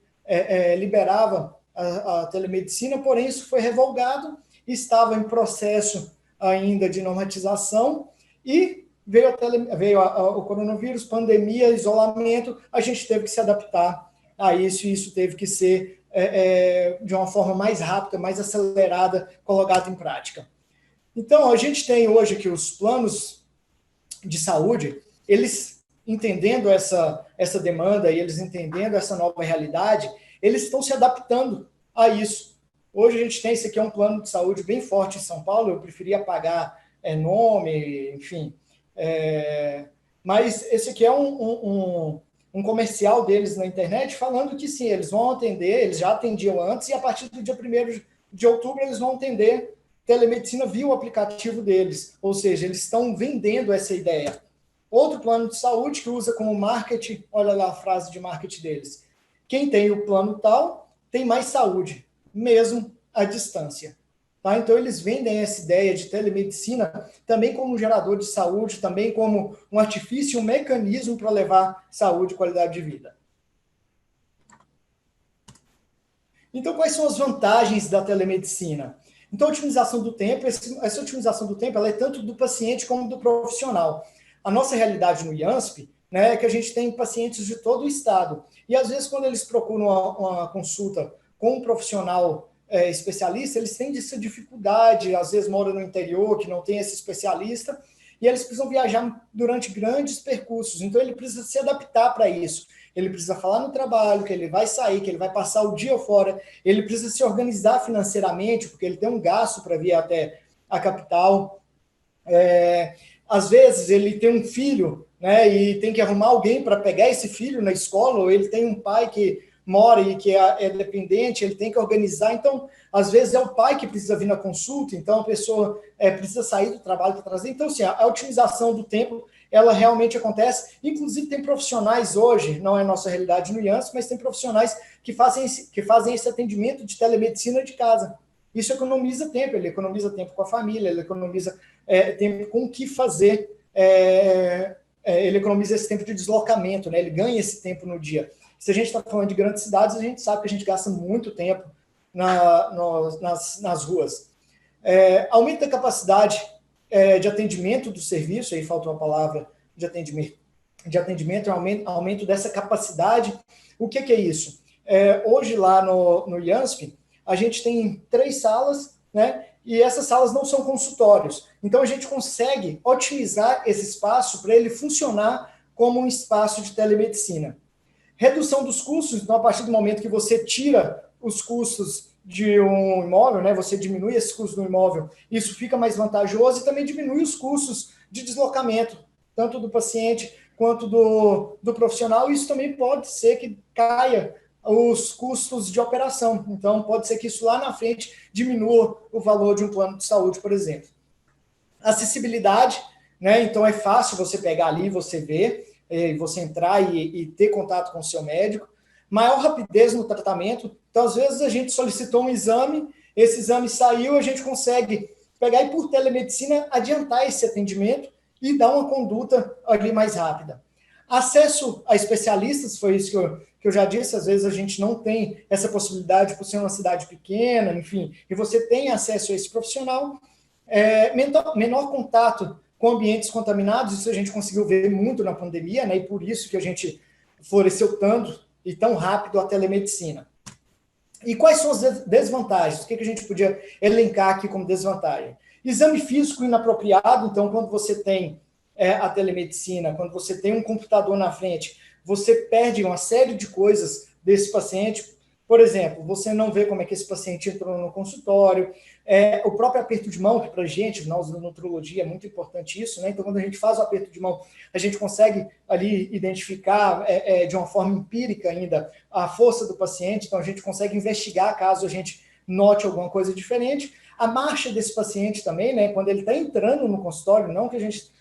liberava a telemedicina, porém isso foi revogado, estava em processo ainda de normatização e veio o coronavírus, pandemia, isolamento, a gente teve que se adaptar a isso, e isso teve que ser de uma forma mais rápida, mais acelerada, colocado em prática. Então, a gente tem hoje que os planos de saúde, eles entendendo essa demanda e eles entendendo essa nova realidade, eles estão se adaptando a isso. Hoje a gente tem, esse aqui é um plano de saúde bem forte em São Paulo, eu preferia apagar nome, enfim, mas esse aqui é um comercial deles na internet falando que sim, eles vão atender, eles já atendiam antes, e a partir do dia 1º de outubro eles vão atender telemedicina via o aplicativo deles, ou seja, eles estão vendendo essa ideia. Outro plano de saúde que usa como marketing, olha lá a frase de marketing deles, quem tem o plano tal tem mais saúde, mesmo à distância. Tá? Então, eles vendem essa ideia de telemedicina também como um gerador de saúde, também como um artifício, um mecanismo para levar saúde e qualidade de vida. Então, quais são as vantagens da telemedicina? Então, a otimização do tempo, essa otimização do tempo ela é tanto do paciente como do profissional. A nossa realidade no IANSP, né, é que a gente tem pacientes de todo o estado. E, às vezes, quando eles procuram uma consulta com um profissional especialista, eles têm essa dificuldade, às vezes moram no interior, que não tem esse especialista, e eles precisam viajar durante grandes percursos. Então, ele precisa se adaptar para isso. Ele precisa falar no trabalho, que ele vai sair, que ele vai passar o dia fora, ele precisa se organizar financeiramente, porque ele tem um gasto para vir até a capital. Às vezes, ele tem um filho, né, e tem que arrumar alguém para pegar esse filho na escola, ou ele tem um pai que mora e que é dependente, ele tem que organizar. Então, às vezes, é o pai que precisa vir na consulta, então a pessoa precisa sair do trabalho para trazer. Então, assim, a otimização do tempo, ela realmente acontece. Inclusive, tem profissionais hoje, não é nossa realidade no IANSP, mas tem profissionais que fazem esse atendimento de telemedicina de casa. Isso economiza tempo, ele economiza tempo com a família, ele economiza tempo com o que fazer, ele economiza esse tempo de deslocamento, né? Ele ganha esse tempo no dia. Se a gente está falando de grandes cidades, a gente sabe que a gente gasta muito tempo nas ruas. Aumento da capacidade de atendimento do serviço, aí falta uma palavra de atendimento, aumento dessa capacidade. O que é isso? Hoje, lá no IANSP, a gente tem 3 salas, né? E essas salas não são consultórios. Então, a gente consegue otimizar esse espaço para ele funcionar como um espaço de telemedicina. Redução dos custos, então, a partir do momento que você tira os custos de um imóvel, né, você diminui esses custos do imóvel, isso fica mais vantajoso, e também diminui os custos de deslocamento, tanto do paciente quanto do profissional. Isso também pode ser que caia os custos de operação. Então, pode ser que isso lá na frente diminua o valor de um plano de saúde, por exemplo. Acessibilidade, né? Então, é fácil você pegar ali, você ver, você entrar e ter contato com o seu médico. Maior rapidez no tratamento. Então, às vezes, a gente solicitou um exame, esse exame saiu, a gente consegue pegar e, por telemedicina, adiantar esse atendimento e dar uma conduta ali mais rápida. Acesso a especialistas, foi isso que eu já disse, às vezes a gente não tem essa possibilidade por ser uma cidade pequena, enfim, e você tem acesso a esse profissional. Menor contato com ambientes contaminados, isso a gente conseguiu ver muito na pandemia, né, e por isso que a gente floresceu tanto e tão rápido a telemedicina. E quais são as desvantagens? O que a gente podia elencar aqui como desvantagem? Exame físico inapropriado. Então, quando você tem a telemedicina, quando você tem um computador na frente, você perde uma série de coisas desse paciente. Por exemplo, você não vê como é que esse paciente entrou no consultório, o próprio aperto de mão, que para a gente, nós da nutrologia, é muito importante isso, né? Então, quando a gente faz o aperto de mão, a gente consegue ali identificar de uma forma empírica ainda a força do paciente, então a gente consegue investigar caso a gente note alguma coisa diferente. A marcha desse paciente também, né? Quando ele está entrando no consultório, não que a gente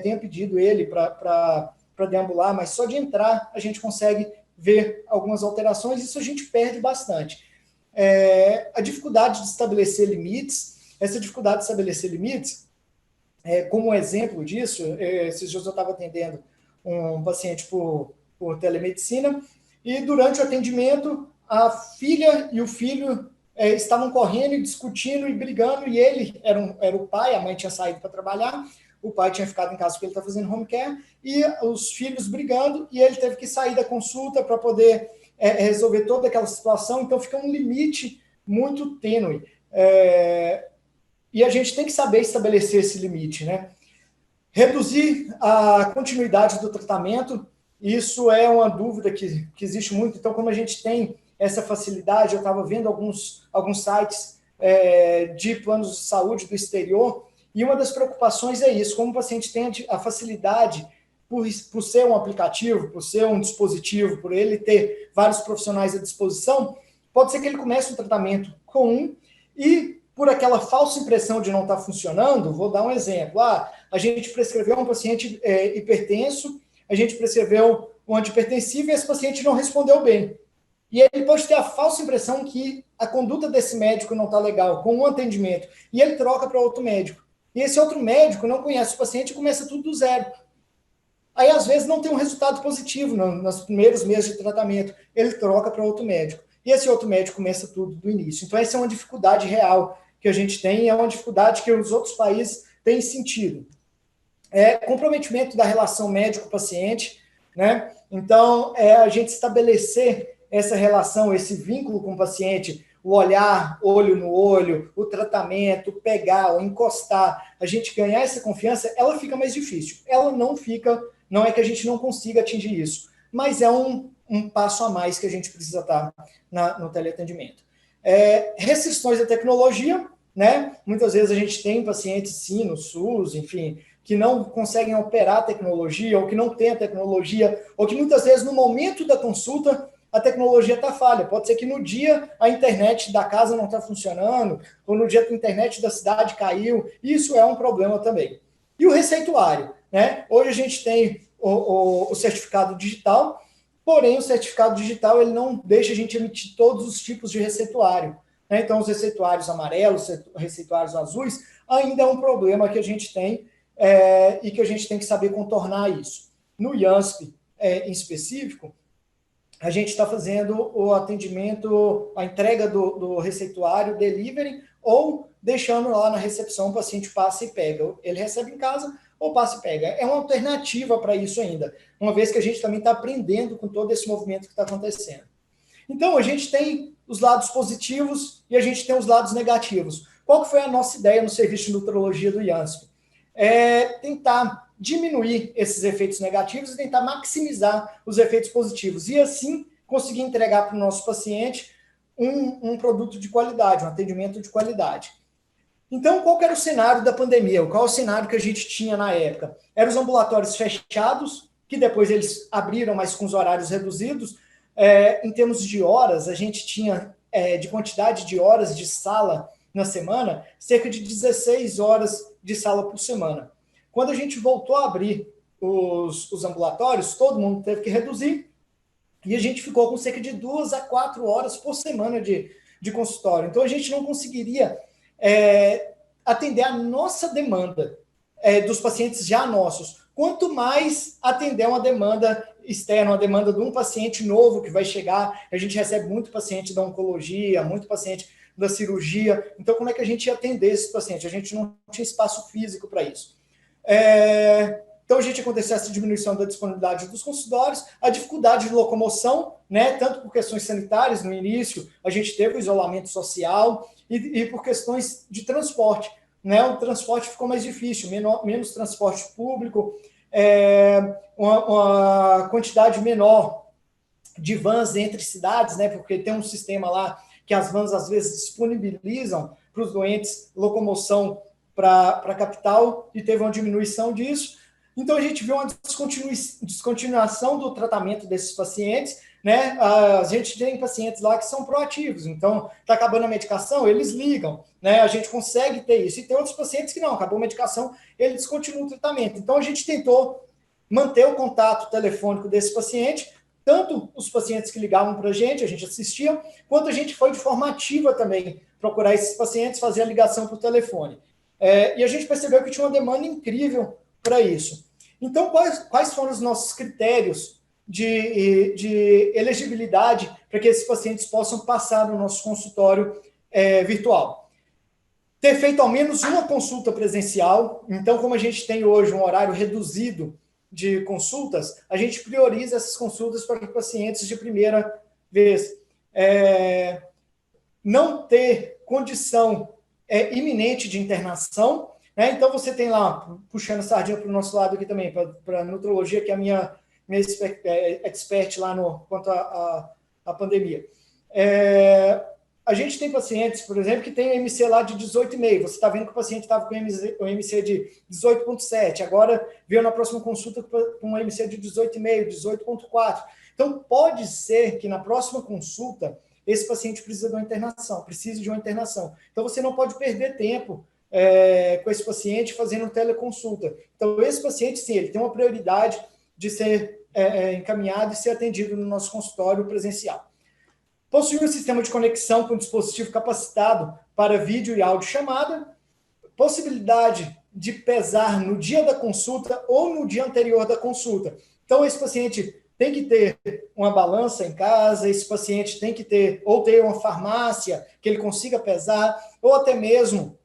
tenha pedido ele para deambular, mas só de entrar a gente consegue ver algumas alterações, isso a gente perde bastante. A dificuldade de estabelecer limites, essa dificuldade de estabelecer limites, como um exemplo disso, esses dias eu estava atendendo um paciente por por telemedicina, e durante o atendimento, a filha e o filho estavam correndo e discutindo e brigando, e ele era o pai, a mãe tinha saído para trabalhar, o pai tinha ficado em casa porque ele está fazendo home care, e os filhos brigando, e ele teve que sair da consulta para poder resolver toda aquela situação, então fica um limite muito tênue. E a gente tem que saber estabelecer esse limite, né? Reduzir a continuidade do tratamento, isso é uma dúvida que existe muito. Então, como a gente tem essa facilidade, eu estava vendo alguns sites de planos de saúde do exterior, e uma das preocupações é isso, como o paciente tem a facilidade, por ser um aplicativo, por ser um dispositivo, por ele ter vários profissionais à disposição, pode ser que ele comece um tratamento com um e, por aquela falsa impressão de não estar funcionando, vou dar um exemplo. A gente prescreveu um paciente hipertenso, a gente prescreveu um antihipertensivo e esse paciente não respondeu bem. E ele pode ter a falsa impressão que a conduta desse médico não está legal, com um atendimento, e ele troca para outro médico. E esse outro médico não conhece o paciente e começa tudo do zero. Aí, às vezes, não tem um resultado positivo nos primeiros meses de tratamento. Ele troca para outro médico. E esse outro médico começa tudo do início. Então, essa é uma dificuldade real que a gente tem, é uma dificuldade que os outros países têm sentido. Comprometimento da relação médico-paciente, né? Então, a gente estabelecer essa relação, esse vínculo com o paciente, o olhar, olho no olho, o tratamento, pegar, encostar, a gente ganhar essa confiança, ela fica mais difícil. Ela não fica, não é que a gente não consiga atingir isso, mas é um passo a mais que a gente precisa estar no teleatendimento. Restrições à tecnologia, né? Muitas vezes a gente tem pacientes, sim, no SUS, enfim, que não conseguem operar a tecnologia, ou que não têm a tecnologia, ou que muitas vezes no momento da consulta a tecnologia está falha. Pode ser que no dia a internet da casa não está funcionando, ou no dia que a internet da cidade caiu. Isso é um problema também. E o receituário, né? Hoje a gente tem o certificado digital, porém o certificado digital ele não deixa a gente emitir todos os tipos de receituário, né? Então os receituários amarelos, receituários azuis, ainda é um problema que a gente tem e que a gente tem que saber contornar isso. No IANSP, em específico, a gente está fazendo o atendimento, a entrega do receituário, delivery, ou deixando lá na recepção, o paciente passa e pega. Ele recebe em casa ou passa e pega. É uma alternativa para isso ainda, uma vez que a gente também está aprendendo com todo esse movimento que está acontecendo. Então, a gente tem os lados positivos e a gente tem os lados negativos. Qual que foi a nossa ideia no serviço de nutrologia do IANSP? Tentar diminuir esses efeitos negativos e tentar maximizar os efeitos positivos. E assim, conseguir entregar para o nosso paciente um produto de qualidade, um atendimento de qualidade. Então, qual que era o cenário da pandemia? Qual o cenário que a gente tinha na época? Eram os ambulatórios fechados, que depois eles abriram, mas com os horários reduzidos. Em termos de horas, a gente tinha, de quantidade de horas de sala na semana, cerca de 16 horas de sala por semana. Quando a gente voltou a abrir os ambulatórios, todo mundo teve que reduzir, e a gente ficou com cerca de 2 a 4 horas por semana de consultório. Então, a gente não conseguiria atender a nossa demanda dos pacientes já nossos. Quanto mais atender uma demanda externa, uma demanda de um paciente novo que vai chegar, a gente recebe muito paciente da oncologia, muito paciente da cirurgia. Então, como é que a gente ia atender esses pacientes? A gente não tinha espaço físico para isso. Então, a gente aconteceu essa diminuição da disponibilidade dos consultórios, a dificuldade de locomoção, né, tanto por questões sanitárias, no início, a gente teve o isolamento social, e por questões de transporte, né, o transporte ficou mais difícil, menos transporte público, uma quantidade menor de vans entre cidades, né, porque tem um sistema lá que as vans, às vezes, disponibilizam para os doentes locomoção para a capital, e teve uma diminuição disso. Então, a gente viu uma descontinuação do tratamento desses pacientes, né? A gente tem pacientes lá que são proativos, então, está acabando a medicação, eles ligam, né? A gente consegue ter isso. E tem outros pacientes que não, acabou a medicação, ele descontinua o tratamento. Então, a gente tentou manter o contato telefônico desse paciente, tanto os pacientes que ligavam para a gente assistia, quanto a gente foi de forma ativa também procurar esses pacientes, fazer a ligação por telefone. E a gente percebeu que tinha uma demanda incrível para isso. Então, quais foram os nossos critérios de elegibilidade para que esses pacientes possam passar no nosso consultório virtual. Ter feito ao menos uma consulta presencial. Então, como a gente tem hoje um horário reduzido de consultas, a gente prioriza essas consultas para pacientes de primeira vez. Não ter condição iminente de internação, né? Então, você tem lá, puxando a sardinha para o nosso lado aqui também, para a nutrologia, que é a minha expert lá quanto à pandemia. A gente tem pacientes, por exemplo, que tem um MC lá de 18,5. Você está vendo que o paciente estava com um MC de 18,7. Agora veio na próxima consulta com um MC de 18,5, 18,4. Então, pode ser que na próxima consulta esse paciente precise de uma internação. Então, você não pode perder tempo com esse paciente fazendo teleconsulta. Então, esse paciente, sim, ele tem uma prioridade de ser encaminhado e ser atendido no nosso consultório presencial. Possuir um sistema de conexão com dispositivo capacitado para vídeo e áudio chamada, possibilidade de pesar no dia da consulta ou no dia anterior da consulta. Então, esse paciente tem que ter uma balança em casa, esse paciente tem que ter uma farmácia que ele consiga pesar, ou até mesmo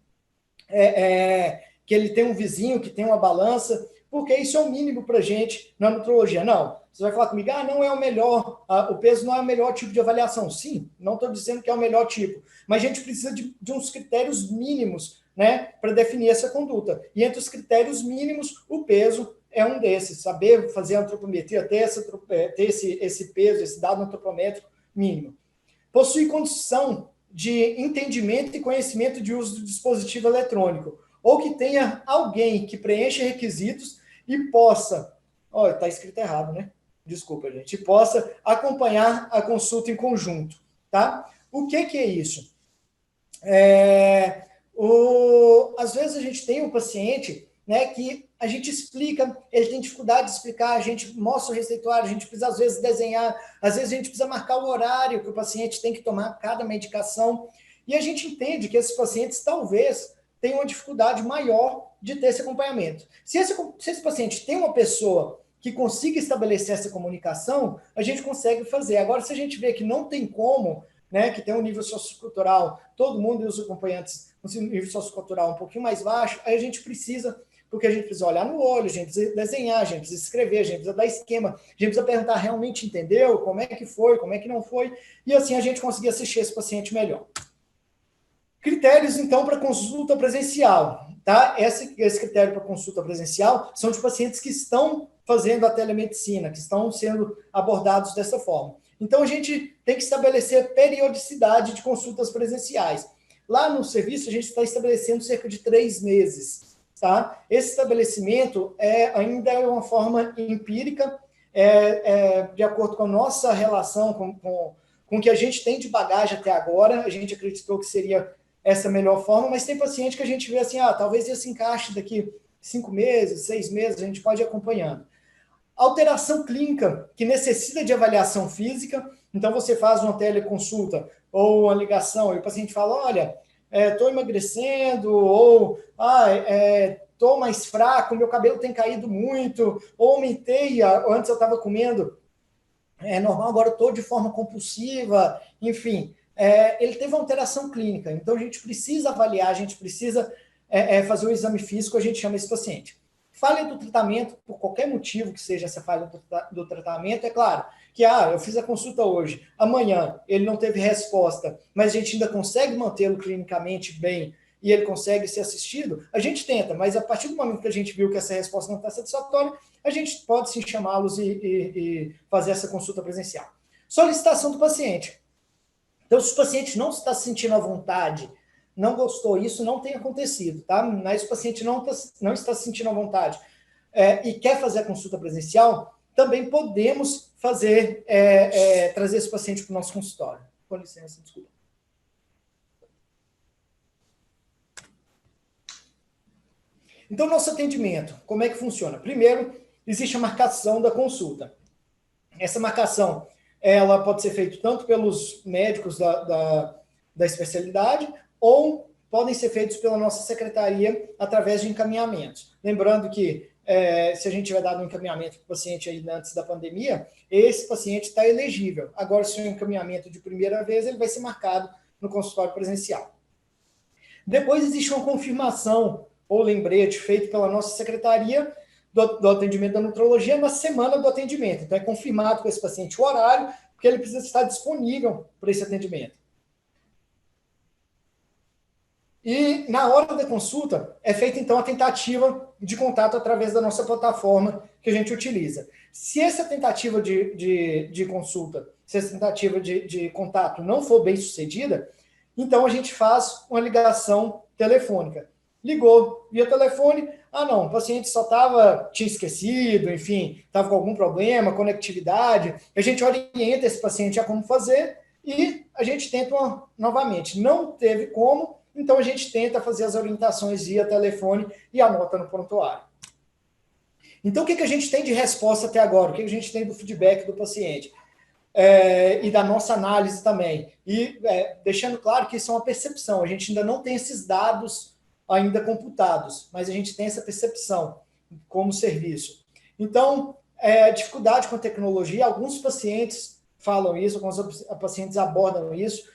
que ele tem um vizinho que tem uma balança, porque isso é o mínimo para a gente na nutrologia. Não, você vai falar comigo, não é o melhor, o peso não é o melhor tipo de avaliação. Sim, não estou dizendo que é o melhor tipo, mas a gente precisa de uns critérios mínimos, né, para definir essa conduta. E entre os critérios mínimos, o peso é um desses. Saber fazer a antropometria, ter esse peso, esse dado antropométrico mínimo. Possui condição de entendimento e conhecimento de uso do dispositivo eletrônico, ou que tenha alguém que preencha requisitos e possa... está escrito errado, né? Desculpa, gente. E possa acompanhar a consulta em conjunto, tá? O que é isso? Às vezes a gente tem um paciente, né, que a gente explica, ele tem dificuldade de explicar, a gente mostra o receituário, a gente precisa, às vezes, desenhar, às vezes a gente precisa marcar o horário que o paciente tem que tomar cada medicação, e a gente entende que esses pacientes, talvez, tenham uma dificuldade maior de ter esse acompanhamento. Se esse paciente tem uma pessoa que consiga estabelecer essa comunicação, a gente consegue fazer. Agora, se a gente vê que não tem como, né, que tem um nível sociocultural, todo mundo e os acompanhantes com um nível sociocultural um pouquinho mais baixo, aí a gente precisa, porque a gente precisa olhar no olho, a gente precisa desenhar, a gente precisa escrever, a gente precisa dar esquema, a gente precisa perguntar, realmente entendeu? Como é que foi? Como é que não foi? E assim a gente conseguir assistir esse paciente melhor. Critérios, então, para consulta presencial. Tá? Esse critério para consulta presencial são de pacientes que estão fazendo a telemedicina, que estão sendo abordados dessa forma. Então, a gente tem que estabelecer periodicidade de consultas presenciais. Lá no serviço, a gente está estabelecendo cerca de 3 meses. Tá? Esse estabelecimento ainda é uma forma empírica, de acordo com a nossa relação com o que a gente tem de bagagem até agora. A gente acreditou que seria essa melhor forma, mas tem paciente que a gente vê assim, talvez esse encaixe daqui 5 meses, 6 meses, a gente pode ir acompanhando. Alteração clínica, que necessita de avaliação física, então você faz uma teleconsulta ou uma ligação, e o paciente fala, olha, estou emagrecendo, ou estou mais fraco, meu cabelo tem caído muito, ou aumentei, antes eu estava comendo normal, agora estou de forma compulsiva, enfim, ele teve uma alteração clínica, então a gente precisa avaliar, a gente precisa fazer o exame físico, a gente chama esse paciente. Falha do tratamento, por qualquer motivo que seja essa falha do tratamento, é claro que eu fiz a consulta hoje, amanhã ele não teve resposta, mas a gente ainda consegue mantê-lo clinicamente bem e ele consegue ser assistido, a gente tenta, mas a partir do momento que a gente viu que essa resposta não está satisfatória, a gente pode sim chamá-los e fazer essa consulta presencial. Solicitação do paciente. Então, se o paciente não está se sentindo à vontade, não gostou, isso não tem acontecido, tá? Mas o paciente não está se sentindo à vontade e quer fazer a consulta presencial, também podemos fazer, trazer esse paciente para o nosso consultório. Com licença, desculpa. Então, nosso atendimento, como é que funciona? Primeiro, existe a marcação da consulta. Essa marcação, ela pode ser feita tanto pelos médicos da especialidade, ou podem ser feitos pela nossa secretaria através de encaminhamentos. Lembrando que se a gente tiver dado um encaminhamento para o paciente aí antes da pandemia, esse paciente está elegível. Agora, se é um encaminhamento de primeira vez, ele vai ser marcado no consultório presencial. Depois existe uma confirmação ou lembrete feito pela nossa secretaria do atendimento da nutrologia na semana do atendimento. Então, é confirmado com esse paciente o horário, porque ele precisa estar disponível para esse atendimento. E, na hora da consulta, é feita, então, a tentativa de contato através da nossa plataforma que a gente utiliza. Se essa tentativa de consulta, se essa tentativa de contato não for bem sucedida, então a gente faz uma ligação telefônica. Ligou via telefone, não, o paciente só tinha esquecido, enfim, estava com algum problema, conectividade, a gente orienta esse paciente a como fazer e a gente tenta novamente. Não teve como, então a gente tenta fazer as orientações via telefone e anota no prontuário. Então, o que a gente tem de resposta até agora? O que a gente tem do feedback do paciente? E da nossa análise também. E deixando claro que isso é uma percepção, a gente ainda não tem esses dados ainda computados, mas a gente tem essa percepção como serviço. Então, dificuldade com a tecnologia, alguns pacientes falam isso, alguns pacientes abordam isso.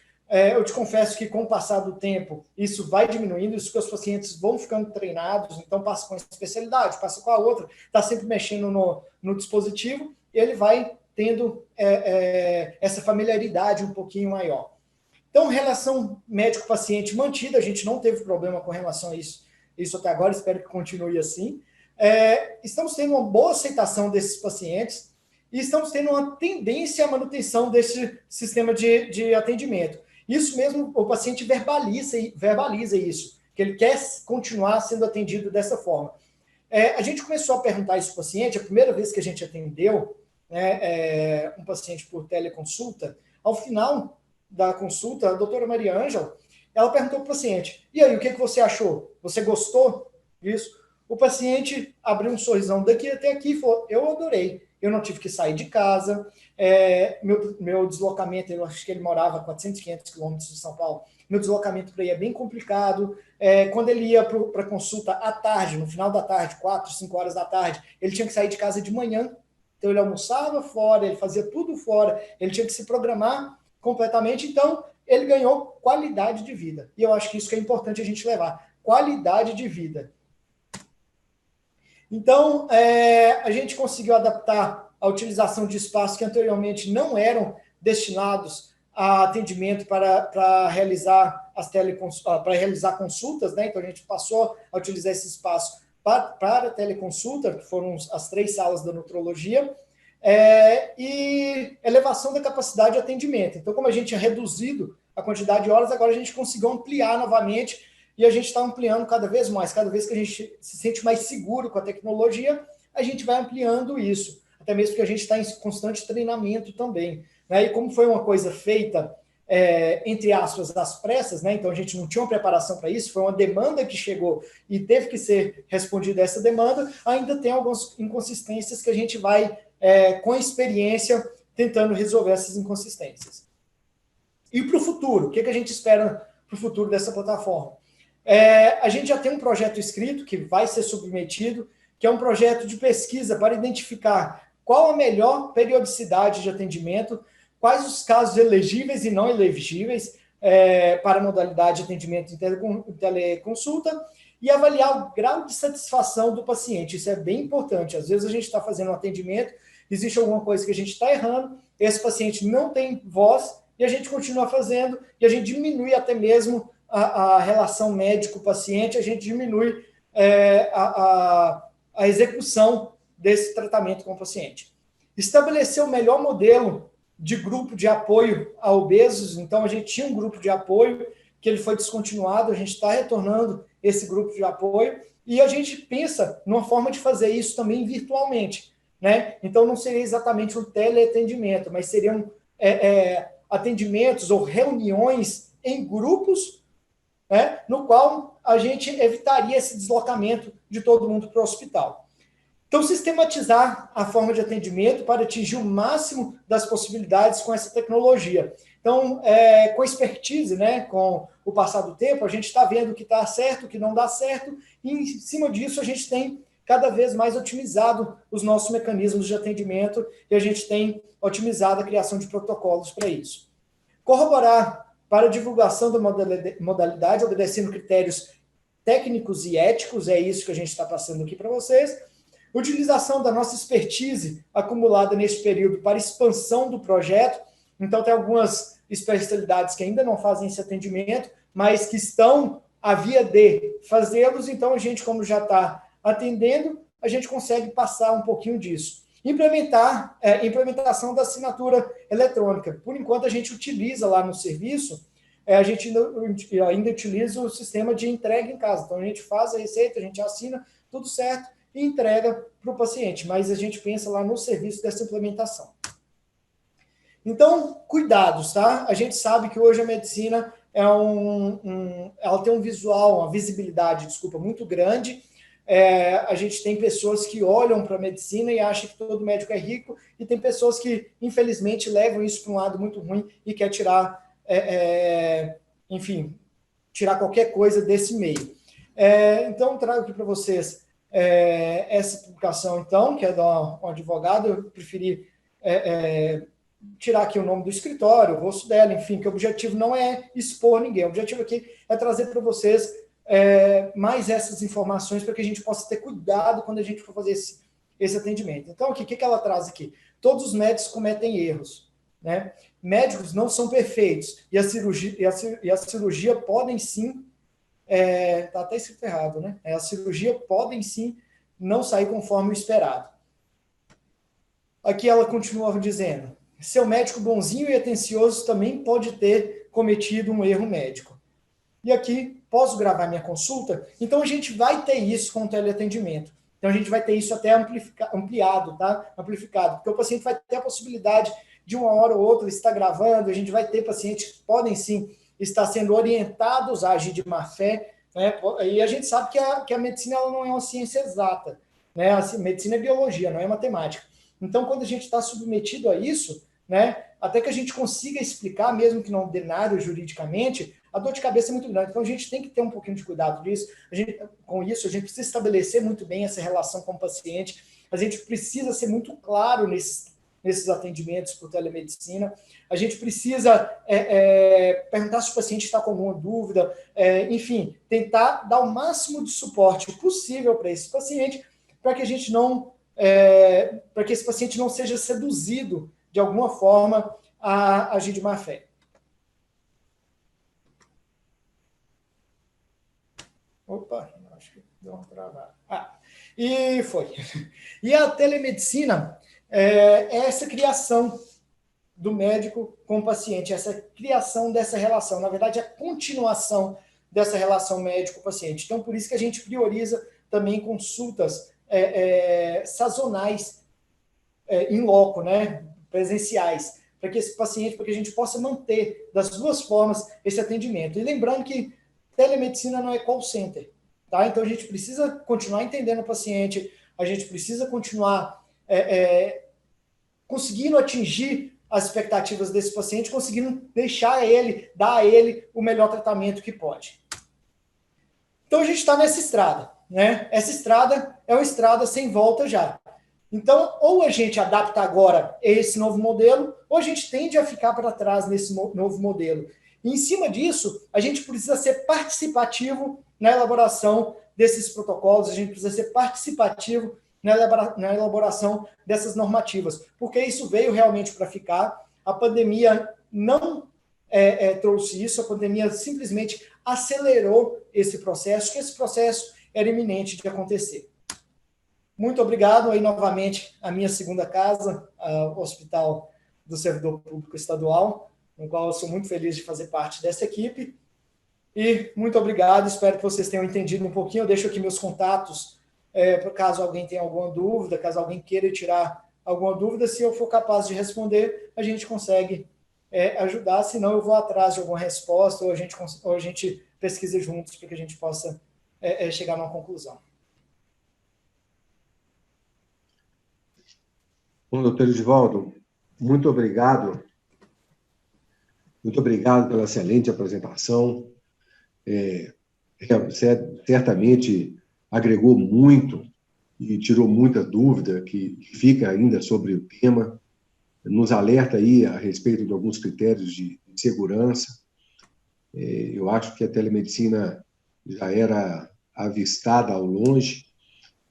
Eu te confesso que com o passar do tempo, isso vai diminuindo, isso que os pacientes vão ficando treinados, então passa com a especialidade, passa com a outra, está sempre mexendo no dispositivo, e ele vai tendo essa familiaridade um pouquinho maior. Então, relação médico-paciente mantida, a gente não teve problema com relação a isso até agora, espero que continue assim. Estamos tendo uma boa aceitação desses pacientes e estamos tendo uma tendência à manutenção desse sistema de atendimento. Isso mesmo, o paciente verbaliza isso, que ele quer continuar sendo atendido dessa forma. A gente começou a perguntar isso para o paciente, a primeira vez que a gente atendeu um paciente por teleconsulta, ao final da consulta, a doutora Maria Ângela, ela perguntou para o paciente, e aí, o que você achou? Você gostou disso? O paciente abriu um sorrisão daqui até aqui e falou, eu adorei, eu não tive que sair de casa, meu deslocamento, eu acho que ele morava a 400, 500 quilômetros de São Paulo, meu deslocamento para ir é bem complicado, quando ele ia para a consulta à tarde, no final da tarde, 4, 5 horas da tarde, ele tinha que sair de casa de manhã, então ele almoçava fora, ele fazia tudo fora, ele tinha que se programar completamente, então ele ganhou qualidade de vida. E eu acho que isso que é importante a gente levar, qualidade de vida. Então, a gente conseguiu adaptar a utilização de espaços que anteriormente não eram destinados a atendimento para realizar para realizar consultas, né? Então a gente passou a utilizar esse espaço para teleconsulta, que foram as 3 salas da nutrologia, e elevação da capacidade de atendimento. Então, como a gente tinha reduzido a quantidade de horas, agora a gente conseguiu ampliar novamente e a gente está ampliando cada vez mais. Cada vez que a gente se sente mais seguro com a tecnologia, a gente vai ampliando isso. Até mesmo porque a gente está em constante treinamento também. Né? E como foi uma coisa feita, entre aspas, às pressas, né? Então a gente não tinha uma preparação para isso, foi uma demanda que chegou e teve que ser respondida essa demanda, ainda tem algumas inconsistências que a gente vai, com a experiência, tentando resolver essas inconsistências. E para o futuro, o que a gente espera para o futuro dessa plataforma? A gente já tem um projeto escrito que vai ser submetido, que é um projeto de pesquisa para identificar qual a melhor periodicidade de atendimento, quais os casos elegíveis e não elegíveis para a modalidade de atendimento em teleconsulta e avaliar o grau de satisfação do paciente. Isso é bem importante. Às vezes a gente está fazendo um atendimento, existe alguma coisa que a gente está errando, esse paciente não tem voz e a gente continua fazendo e a gente diminui até mesmo a relação médico-paciente, a gente diminui a execução desse tratamento com o paciente. Estabelecer o melhor modelo de grupo de apoio a obesos, então a gente tinha um grupo de apoio que ele foi descontinuado, a gente está retornando esse grupo de apoio e a gente pensa numa forma de fazer isso também virtualmente, né? Então não seria exatamente um teleatendimento, mas seriam atendimentos ou reuniões em grupos, né, no qual a gente evitaria esse deslocamento de todo mundo para o hospital. Então, sistematizar a forma de atendimento para atingir o máximo das possibilidades com essa tecnologia. Então, com expertise, né, com o passar do tempo, a gente está vendo o que está certo, o que não dá certo, e em cima disso a gente tem cada vez mais otimizado os nossos mecanismos de atendimento e a gente tem otimizado a criação de protocolos para isso. Corroborar para a divulgação da modalidade, obedecendo critérios técnicos e éticos, é isso que a gente está passando aqui para vocês. Utilização da nossa expertise acumulada neste período para expansão do projeto. Então, tem algumas especialidades que ainda não fazem esse atendimento, mas que estão à via de fazê-los. Então, a gente, como já está atendendo, a gente consegue passar um pouquinho disso. Implementação da assinatura eletrônica. Por enquanto, a gente utiliza lá no serviço, a gente ainda utiliza o sistema de entrega em casa. Então, a gente faz a receita, a gente assina, tudo certo, e entrega para o paciente. Mas a gente pensa lá no serviço dessa implementação. Então, cuidados, tá? A gente sabe que hoje a medicina ela tem um visual, uma visibilidade, muito grande. A gente tem pessoas que olham para a medicina e acham que todo médico é rico, e tem pessoas que, infelizmente, levam isso para um lado muito ruim e quer tirar, tirar qualquer coisa desse meio. Então, trago aqui para vocês essa publicação, então, que é de um advogado. Eu preferi tirar aqui o nome do escritório, o rosto dela, enfim, que o objetivo não é expor ninguém. O objetivo aqui é trazer para vocês mais essas informações para que a gente possa ter cuidado quando a gente for fazer esse atendimento. Então, o que ela traz aqui? Todos os médicos cometem erros, né? Médicos não são perfeitos, e a cirurgia podem sim, está até escrito errado, né? A cirurgia podem sim não sair conforme o esperado. Aqui ela continua dizendo: seu médico bonzinho e atencioso também pode ter cometido um erro médico. E aqui, posso gravar minha consulta? Então, a gente vai ter isso com o teleatendimento. Então, a gente vai ter isso até ampliado, tá? Amplificado, porque o paciente vai ter a possibilidade de uma hora ou outra estar gravando, a gente vai ter pacientes que podem sim estar sendo orientados a agir de má fé, né? E a gente sabe que a medicina ela não é uma ciência exata, né? A medicina é biologia, não é matemática. Então, quando a gente está submetido a isso, né, até que a gente consiga explicar, mesmo que não denário juridicamente, a dor de cabeça é muito grande. Então, a gente tem que ter um pouquinho de cuidado disso. Com isso, a gente precisa estabelecer muito bem essa relação com o paciente. A gente precisa ser muito claro nesses atendimentos por telemedicina. A gente precisa perguntar se o paciente está com alguma dúvida, enfim, tentar dar o máximo de suporte possível para esse paciente, para que a gente não, para que esse paciente não seja seduzido de alguma forma a agir de má fé. Opa, acho que deu uma travada. E foi. E a telemedicina é essa criação do médico com o paciente, essa criação dessa relação, na verdade, a continuação dessa relação médico-paciente. Então, por isso que a gente prioriza também consultas sazonais, in loco, né, presenciais, para que esse paciente, para que a gente possa manter das duas formas esse atendimento. E lembrando que telemedicina não é call center, tá? Então a gente precisa continuar entendendo o paciente, a gente precisa continuar conseguindo atingir as expectativas desse paciente, conseguindo dar a ele o melhor tratamento que pode. Então a gente está nessa estrada, né? Essa estrada é uma estrada sem volta já. Então, ou a gente adapta agora esse novo modelo, ou a gente tende a ficar para trás nesse novo modelo. E, em cima disso, a gente precisa ser participativo na elaboração desses protocolos, a gente precisa ser participativo na elaboração dessas normativas, porque isso veio realmente para ficar. A pandemia não trouxe isso, a pandemia simplesmente acelerou esse processo, que esse processo era iminente de acontecer. Muito obrigado aí novamente à minha segunda casa, ao Hospital do Servidor Público Estadual, no qual eu sou muito feliz de fazer parte dessa equipe. E muito obrigado, espero que vocês tenham entendido um pouquinho. Eu deixo aqui meus contatos, caso alguém tenha alguma dúvida, caso alguém queira tirar alguma dúvida. Se eu for capaz de responder, a gente consegue ajudar, senão eu vou atrás de alguma resposta, ou a gente pesquisa juntos para que a gente possa chegar numa conclusão. Bom, doutor Edivaldo, muito obrigado. Muito obrigado pela excelente apresentação. Certamente agregou muito e tirou muita dúvida que fica ainda sobre o tema, nos alerta aí a respeito de alguns critérios de segurança. Eu acho que a telemedicina já era avistada ao longe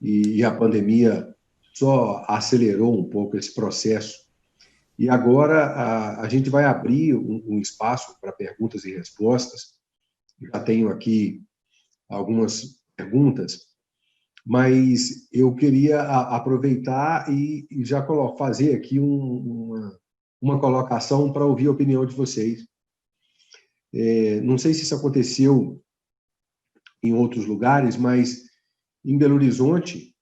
e a pandemia só acelerou um pouco esse processo. E agora a gente vai abrir um espaço para perguntas e respostas. Já tenho aqui algumas perguntas, mas eu queria aproveitar e já fazer aqui uma colocação para ouvir a opinião de vocês. Não sei se isso aconteceu em outros lugares, mas em Belo Horizonte,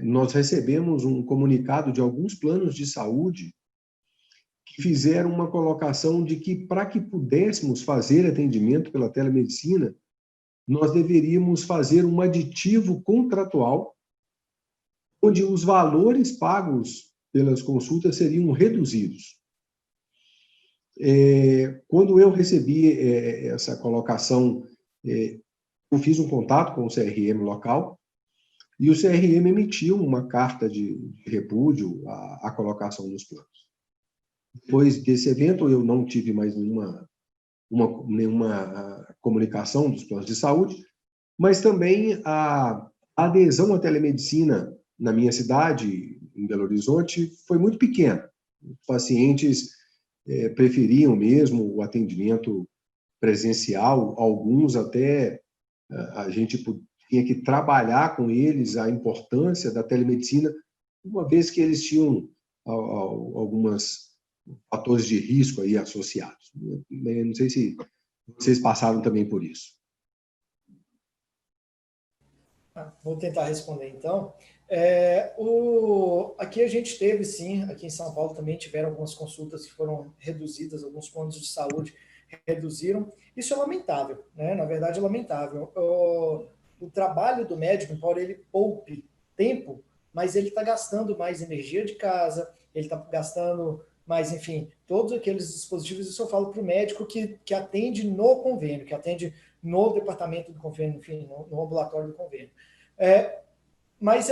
nós recebemos um comunicado de alguns planos de saúde que fizeram uma colocação de que, para que pudéssemos fazer atendimento pela telemedicina, nós deveríamos fazer um aditivo contratual, onde os valores pagos pelas consultas seriam reduzidos. Quando eu recebi essa colocação, eu fiz um contato com o CRM local, e o CRM emitiu uma carta de repúdio à colocação nos planos. Depois desse evento, eu não tive mais nenhuma comunicação dos planos de saúde, mas também a adesão à telemedicina na minha cidade, em Belo Horizonte, foi muito pequena. Os pacientes preferiam mesmo o atendimento presencial, alguns até a gente tinha que trabalhar com eles a importância da telemedicina, uma vez que eles tinham algumas fatores de risco aí associados. Não sei se vocês passaram também por isso. Vou tentar responder, então. Aqui a gente teve, sim, aqui em São Paulo também tiveram algumas consultas que foram reduzidas, alguns planos de saúde reduziram. Isso é lamentável, né? Na verdade, é lamentável. O trabalho do médico, embora ele poupe tempo, mas ele está gastando mais energia de casa, ele está gastando mais, enfim, todos aqueles dispositivos. Isso eu falo para o médico que atende no convênio, que atende no departamento do convênio, enfim, no ambulatório do convênio. Mas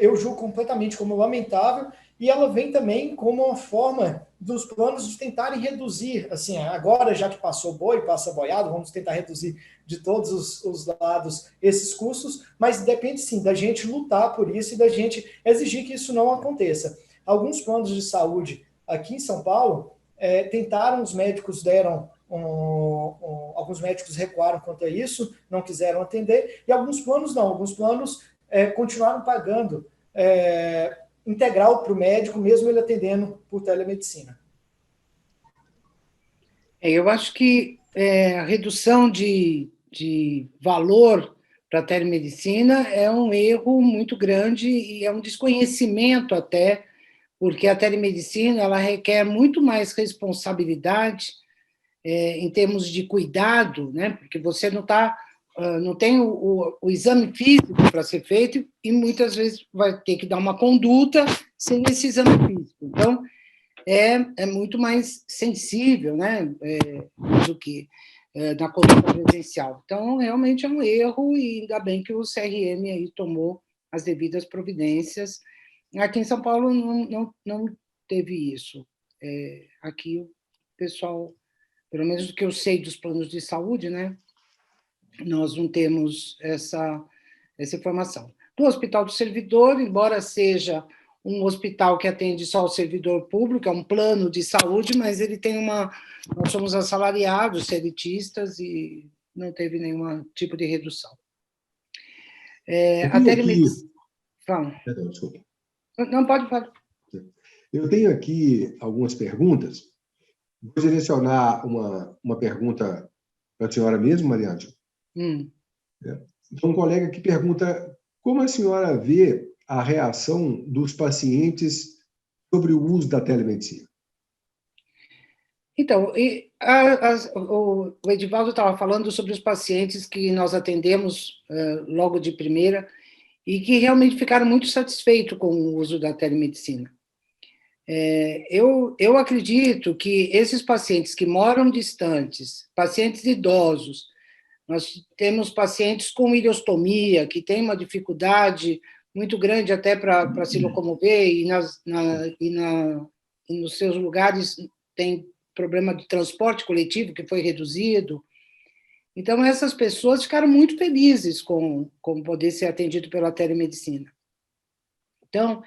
eu julgo completamente como lamentável, e ela vem também como uma forma dos planos de tentarem reduzir, assim, agora já que passou boi, passa boiado, vamos tentar reduzir de todos os lados esses custos, mas depende sim da gente lutar por isso e da gente exigir que isso não aconteça. Alguns planos de saúde aqui em São Paulo tentaram, os médicos deram alguns médicos recuaram quanto a isso, não quiseram atender, e alguns planos não, alguns planos continuaram pagando integral para o médico, mesmo ele atendendo por telemedicina. Eu acho que a redução de valor para a telemedicina é um erro muito grande e é um desconhecimento até, porque a telemedicina ela requer muito mais responsabilidade em termos de cuidado, né? Porque você não tem o exame físico para ser feito e muitas vezes vai ter que dar uma conduta sem esse exame físico. Então, é muito mais sensível, né, do que na conduta presencial. Então, realmente é um erro e ainda bem que o CRM aí tomou as devidas providências. Aqui em São Paulo não teve isso. Aqui o pessoal, pelo menos do que eu sei dos planos de saúde, né, nós não temos essa informação. Do Hospital do Servidor, embora seja um hospital que atende só o servidor público, é um plano de saúde, mas ele tem nós somos assalariados, CLTistas, e não teve nenhum tipo de redução. A telemedicina... Perdão, desculpa. Não, pode falar. Eu tenho aqui algumas perguntas. Vou direcionar uma pergunta para a senhora mesmo, Mariângela. Então, um colega que pergunta como a senhora vê a reação dos pacientes sobre o uso da telemedicina. Então, o Edivaldo estava falando sobre os pacientes que nós atendemos logo de primeira e que realmente ficaram muito satisfeitos com o uso da telemedicina. Eu acredito que esses pacientes que moram distantes, pacientes idosos, nós temos pacientes com ileostomia, que têm uma dificuldade muito grande até para se locomover, e nos seus lugares tem problema de transporte coletivo, que foi reduzido. Então, essas pessoas ficaram muito felizes com poder ser atendido pela telemedicina. Então,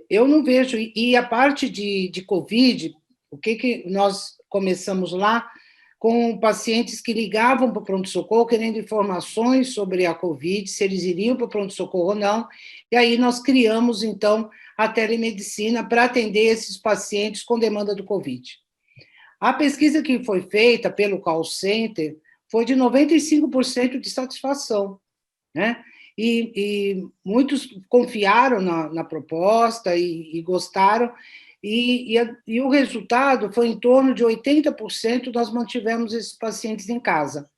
eu não vejo... E a parte de Covid, o que nós começamos lá, com pacientes que ligavam para o pronto-socorro querendo informações sobre a Covid, se eles iriam para o pronto-socorro ou não, e aí nós criamos, então, a telemedicina para atender esses pacientes com demanda do Covid. A pesquisa que foi feita pelo call center foi de 95% de satisfação, né? E muitos confiaram na proposta e gostaram, e o resultado foi em torno de 80%, nós mantivemos esses pacientes em casa.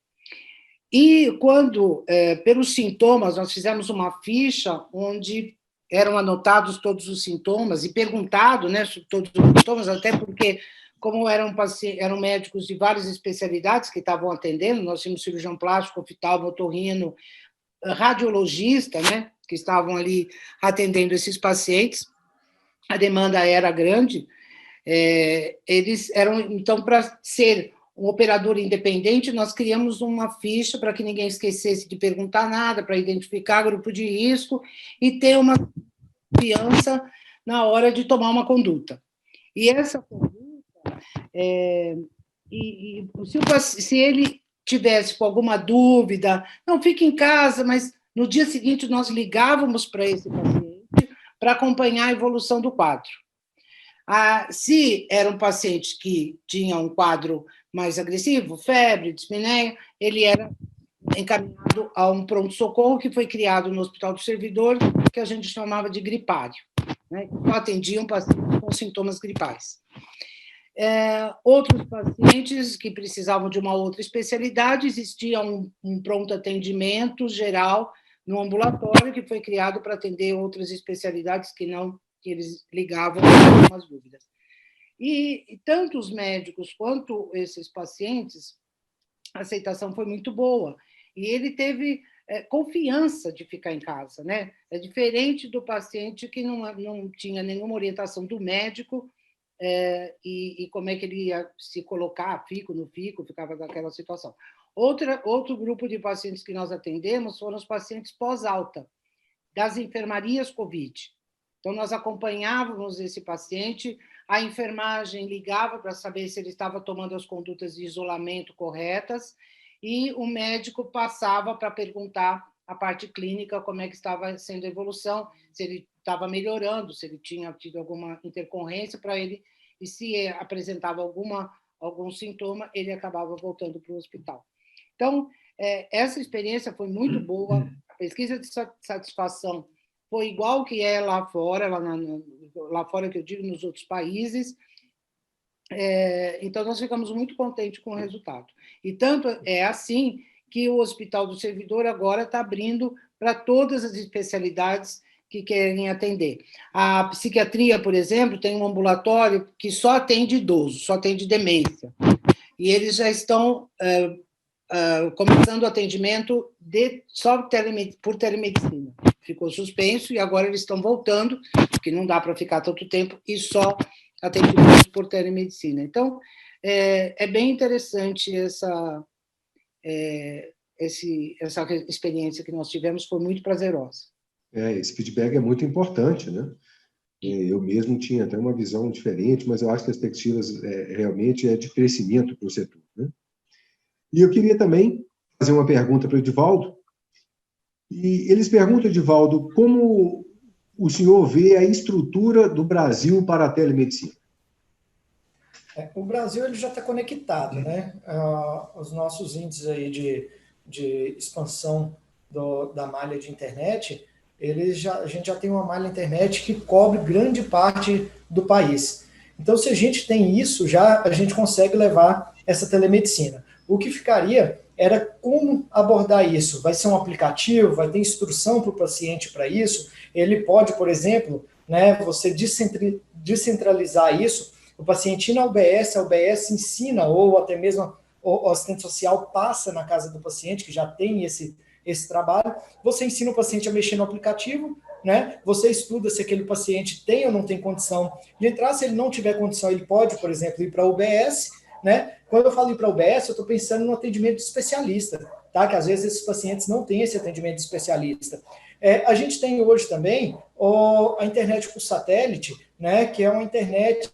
E quando, pelos sintomas, nós fizemos uma ficha onde eram anotados todos os sintomas e perguntado, né, sobre todos os sintomas, até porque, como eram médicos de várias especialidades que estavam atendendo, nós tínhamos cirurgião plástico, oftalmo, otorrino, radiologista, né, que estavam ali atendendo esses pacientes, a demanda era grande, eles eram, então, para ser um operador independente, nós criamos uma ficha para que ninguém esquecesse de perguntar nada, para identificar grupo de risco e ter uma confiança na hora de tomar uma conduta. E essa conduta, se ele tivesse com alguma dúvida, não, fique em casa, mas no dia seguinte nós ligávamos para esse paciente para acompanhar a evolução do quadro. Se era um paciente que tinha um quadro mais agressivo, febre, dispneia, ele era encaminhado a um pronto-socorro que foi criado no Hospital do Servidor, que a gente chamava de gripário, né? Que atendiam pacientes com sintomas gripais. Outros pacientes que precisavam de uma outra especialidade, existia um pronto atendimento geral no ambulatório, que foi criado para atender outras especialidades que eles ligavam com algumas dúvidas. E tanto os médicos quanto esses pacientes, a aceitação foi muito boa, e ele teve confiança de ficar em casa, né? É diferente do paciente que não tinha nenhuma orientação do médico, e como é que ele ia se colocar, fico, não fico, ficava naquela situação. Outro grupo de pacientes que nós atendemos foram os pacientes pós-alta, das enfermarias COVID. Então, nós acompanhávamos esse paciente, a enfermagem ligava para saber se ele estava tomando as condutas de isolamento corretas, e o médico passava para perguntar a parte clínica, como é que estava sendo a evolução, se ele estava melhorando, se ele tinha tido alguma intercorrência para ele, e se apresentava algum sintoma, ele acabava voltando para o hospital. Então, essa experiência foi muito boa, a pesquisa de satisfação foi igual que é lá fora, lá fora que eu digo, nos outros países. Então, nós ficamos muito contentes com o resultado. E tanto é assim que o Hospital do Servidor agora está abrindo para todas as especialidades que querem atender. A psiquiatria, por exemplo, tem um ambulatório que só atende idoso, só atende demência. E eles já estão começando o atendimento só por telemedicina. Ficou suspenso e agora eles estão voltando, porque não dá para ficar tanto tempo, e só atendimentos por telemedicina. Então, é bem interessante essa experiência que nós tivemos, foi muito prazerosa. Esse feedback é muito importante, né? Eu mesmo tinha até uma visão diferente, mas eu acho que as perspectivas realmente é de crescimento para o setor, né? E eu queria também fazer uma pergunta para o Edivaldo. E eles perguntam, Edivaldo, como o senhor vê a estrutura do Brasil para a telemedicina? O Brasil ele já está conectado, né? Os nossos índices aí de expansão da malha de internet, a gente já tem uma malha internet que cobre grande parte do país. Então, se a gente tem isso, a gente consegue levar essa telemedicina. O que ficaria era como abordar isso. Vai ser um aplicativo? Vai ter instrução para o paciente para isso? Ele pode, por exemplo, né, você descentralizar isso, o paciente ir na UBS, a UBS ensina, ou até mesmo o assistente social passa na casa do paciente, que já tem esse trabalho, você ensina o paciente a mexer no aplicativo, né? Você estuda se aquele paciente tem ou não tem condição de entrar. Se ele não tiver condição, ele pode, por exemplo, ir para a UBS, né? Quando eu falo ir para a UBS, eu estou pensando no atendimento de especialista, tá? Que às vezes esses pacientes não têm esse atendimento de especialista. A gente tem hoje também a internet por satélite, né? Que é uma internet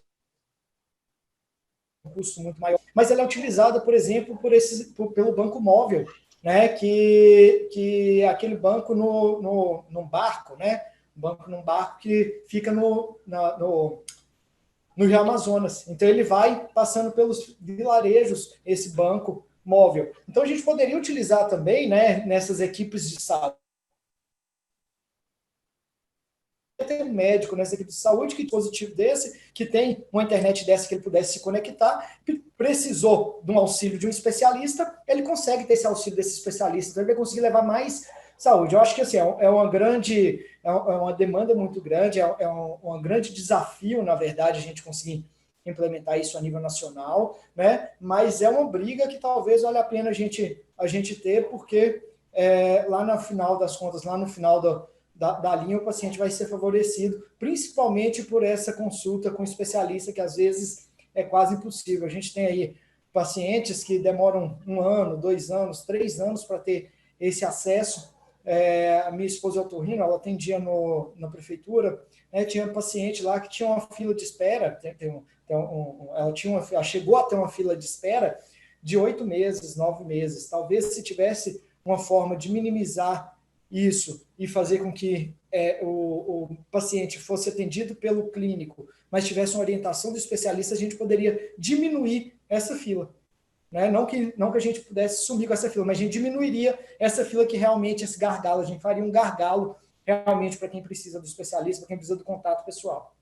um custo muito maior, mas ela é utilizada, por exemplo, pelo banco móvel, né? Que é aquele banco num barco, né? Um banco num barco que fica no Rio Amazonas. Então, ele vai passando pelos vilarejos, esse banco móvel. Então, a gente poderia utilizar também, né, nessas equipes de saúde, ter um médico nessa equipe de saúde que dispositivo desse, que tem uma internet dessa que ele pudesse se conectar, precisou de um auxílio de um especialista, ele consegue ter esse auxílio desse especialista, então ele vai conseguir levar mais saúde. Eu acho que assim, é uma demanda muito grande, um grande desafio, na verdade, a gente conseguir implementar isso a nível nacional, né? Mas é uma briga que talvez valha a pena a gente ter, porque lá no final das contas, lá no final da linha, o paciente vai ser favorecido, principalmente por essa consulta com especialista, que às vezes é quase impossível. A gente tem aí pacientes que demoram 1 ano, 2 anos, 3 anos para ter esse acesso. A minha esposa é otorrino, ela atendia na prefeitura, né, tinha um paciente lá que tinha uma fila de espera, ela chegou a ter uma fila de espera de 8 meses, 9 meses. Talvez se tivesse uma forma de minimizar isso e fazer com que o paciente fosse atendido pelo clínico, mas tivesse uma orientação do especialista, a gente poderia diminuir essa fila. Né? Não que a gente pudesse sumir com essa fila, mas a gente diminuiria essa fila que realmente, esse gargalo, a gente faria um gargalo realmente para quem precisa do especialista, para quem precisa do contato pessoal.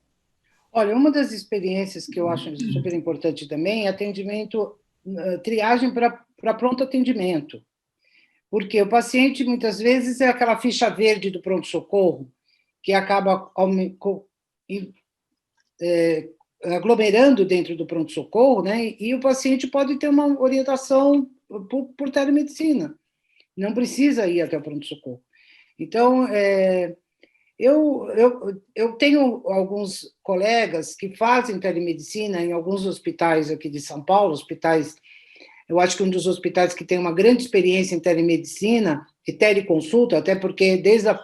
Olha, uma das experiências que eu acho super importante também é atendimento, triagem para pronto atendimento. Porque o paciente, muitas vezes, é aquela ficha verde do pronto-socorro, que acaba aglomerando dentro do pronto-socorro, né? E o paciente pode ter uma orientação por telemedicina, não precisa ir até o pronto-socorro. Então, eu tenho alguns colegas que fazem telemedicina em alguns hospitais aqui de São Paulo, eu acho que um dos hospitais que tem uma grande experiência em telemedicina e teleconsulta, até porque desde a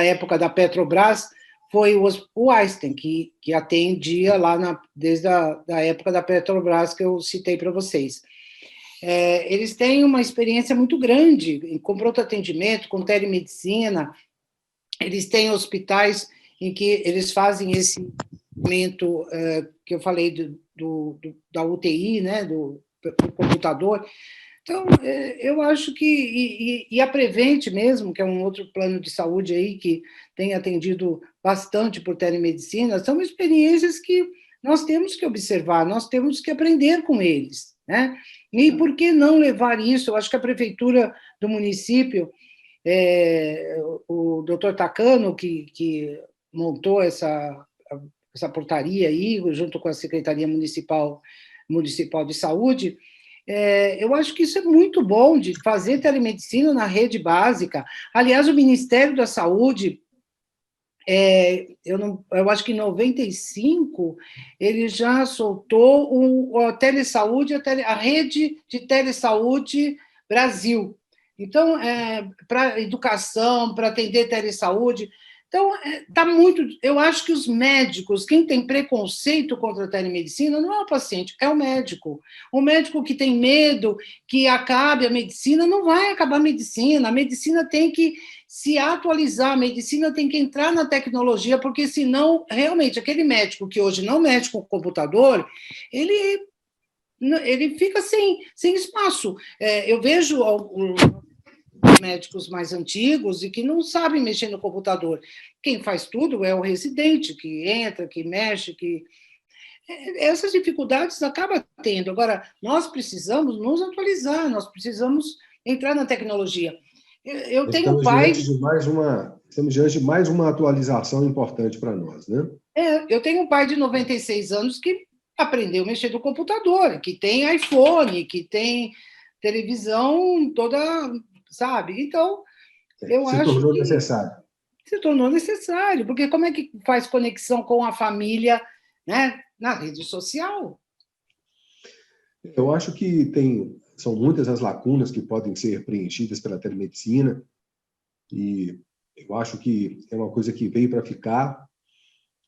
época da Petrobras, foi o Einstein, que atendia lá desde a época da Petrobras, que eu citei para vocês. Eles têm uma experiência muito grande com pronto atendimento, com telemedicina. Eles têm hospitais em que eles fazem esse momento que eu falei da UTI, né, do computador. Então, eu acho que, e a Prevent mesmo, que é um outro plano de saúde aí que tem atendido bastante por telemedicina, são experiências que nós temos que observar, nós temos que aprender com eles, né? E por que não levar isso? Eu acho que a prefeitura do município, o doutor Takano, que montou essa portaria aí, junto com a Secretaria Municipal de Saúde, eu acho que isso é muito bom, de fazer telemedicina na rede básica. Aliás, o Ministério da Saúde, eu acho que em 95, ele já soltou a telesaúde, a rede de telesaúde Brasil. Então, para educação, para atender telesaúde. Então, tá muito. Eu acho que os médicos, quem tem preconceito contra a telemedicina, não é o paciente, é o médico. O médico que tem medo que acabe a medicina, não vai acabar a medicina. A medicina tem que se atualizar, a medicina tem que entrar na tecnologia, porque senão, realmente, aquele médico que hoje não mexe com o computador, ele fica sem espaço. Eu vejo médicos mais antigos e que não sabem mexer no computador. Quem faz tudo é o residente, que entra, que mexe, que... Essas dificuldades acaba tendo. Agora, nós precisamos nos atualizar, nós precisamos entrar na tecnologia. Eu tenho um pai... Estamos diante de mais uma atualização importante para nós, né? Eu tenho um pai de 96 anos que aprendeu a mexer no computador, que tem iPhone, que tem televisão toda... sabe? Então, eu acho que... Se tornou necessário. se tornou necessário, porque como é que faz conexão com a família, né, na rede social? Eu acho que são muitas as lacunas que podem ser preenchidas pela telemedicina, e eu acho que é uma coisa que veio para ficar,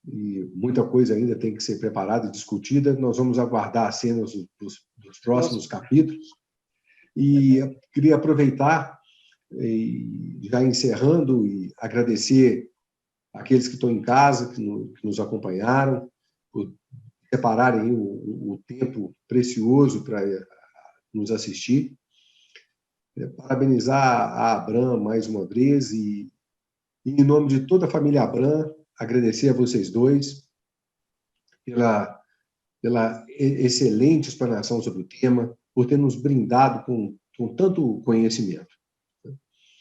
e muita coisa ainda tem que ser preparada e discutida. Nós vamos aguardar as cenas dos próximos capítulos, e eu queria aproveitar, já encerrando, e agradecer aqueles que estão em casa, que nos acompanharam, por separarem o tempo precioso para nos assistir. Parabenizar a Abram mais uma vez e, em nome de toda a família Abram, agradecer a vocês dois pela excelente explanação sobre o tema, por ter nos brindado com tanto conhecimento.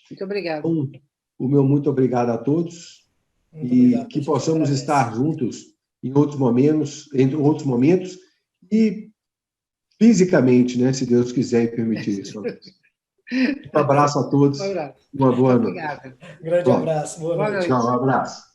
Muito obrigada. Então, o meu muito obrigado a todos, e que possamos estar juntos em outros momentos, e fisicamente, né, se Deus quiser e permitir isso. Um abraço a todos. Um abraço. Uma boa noite. Obrigada. Grande abraço. Boa noite. Tchau, um abraço.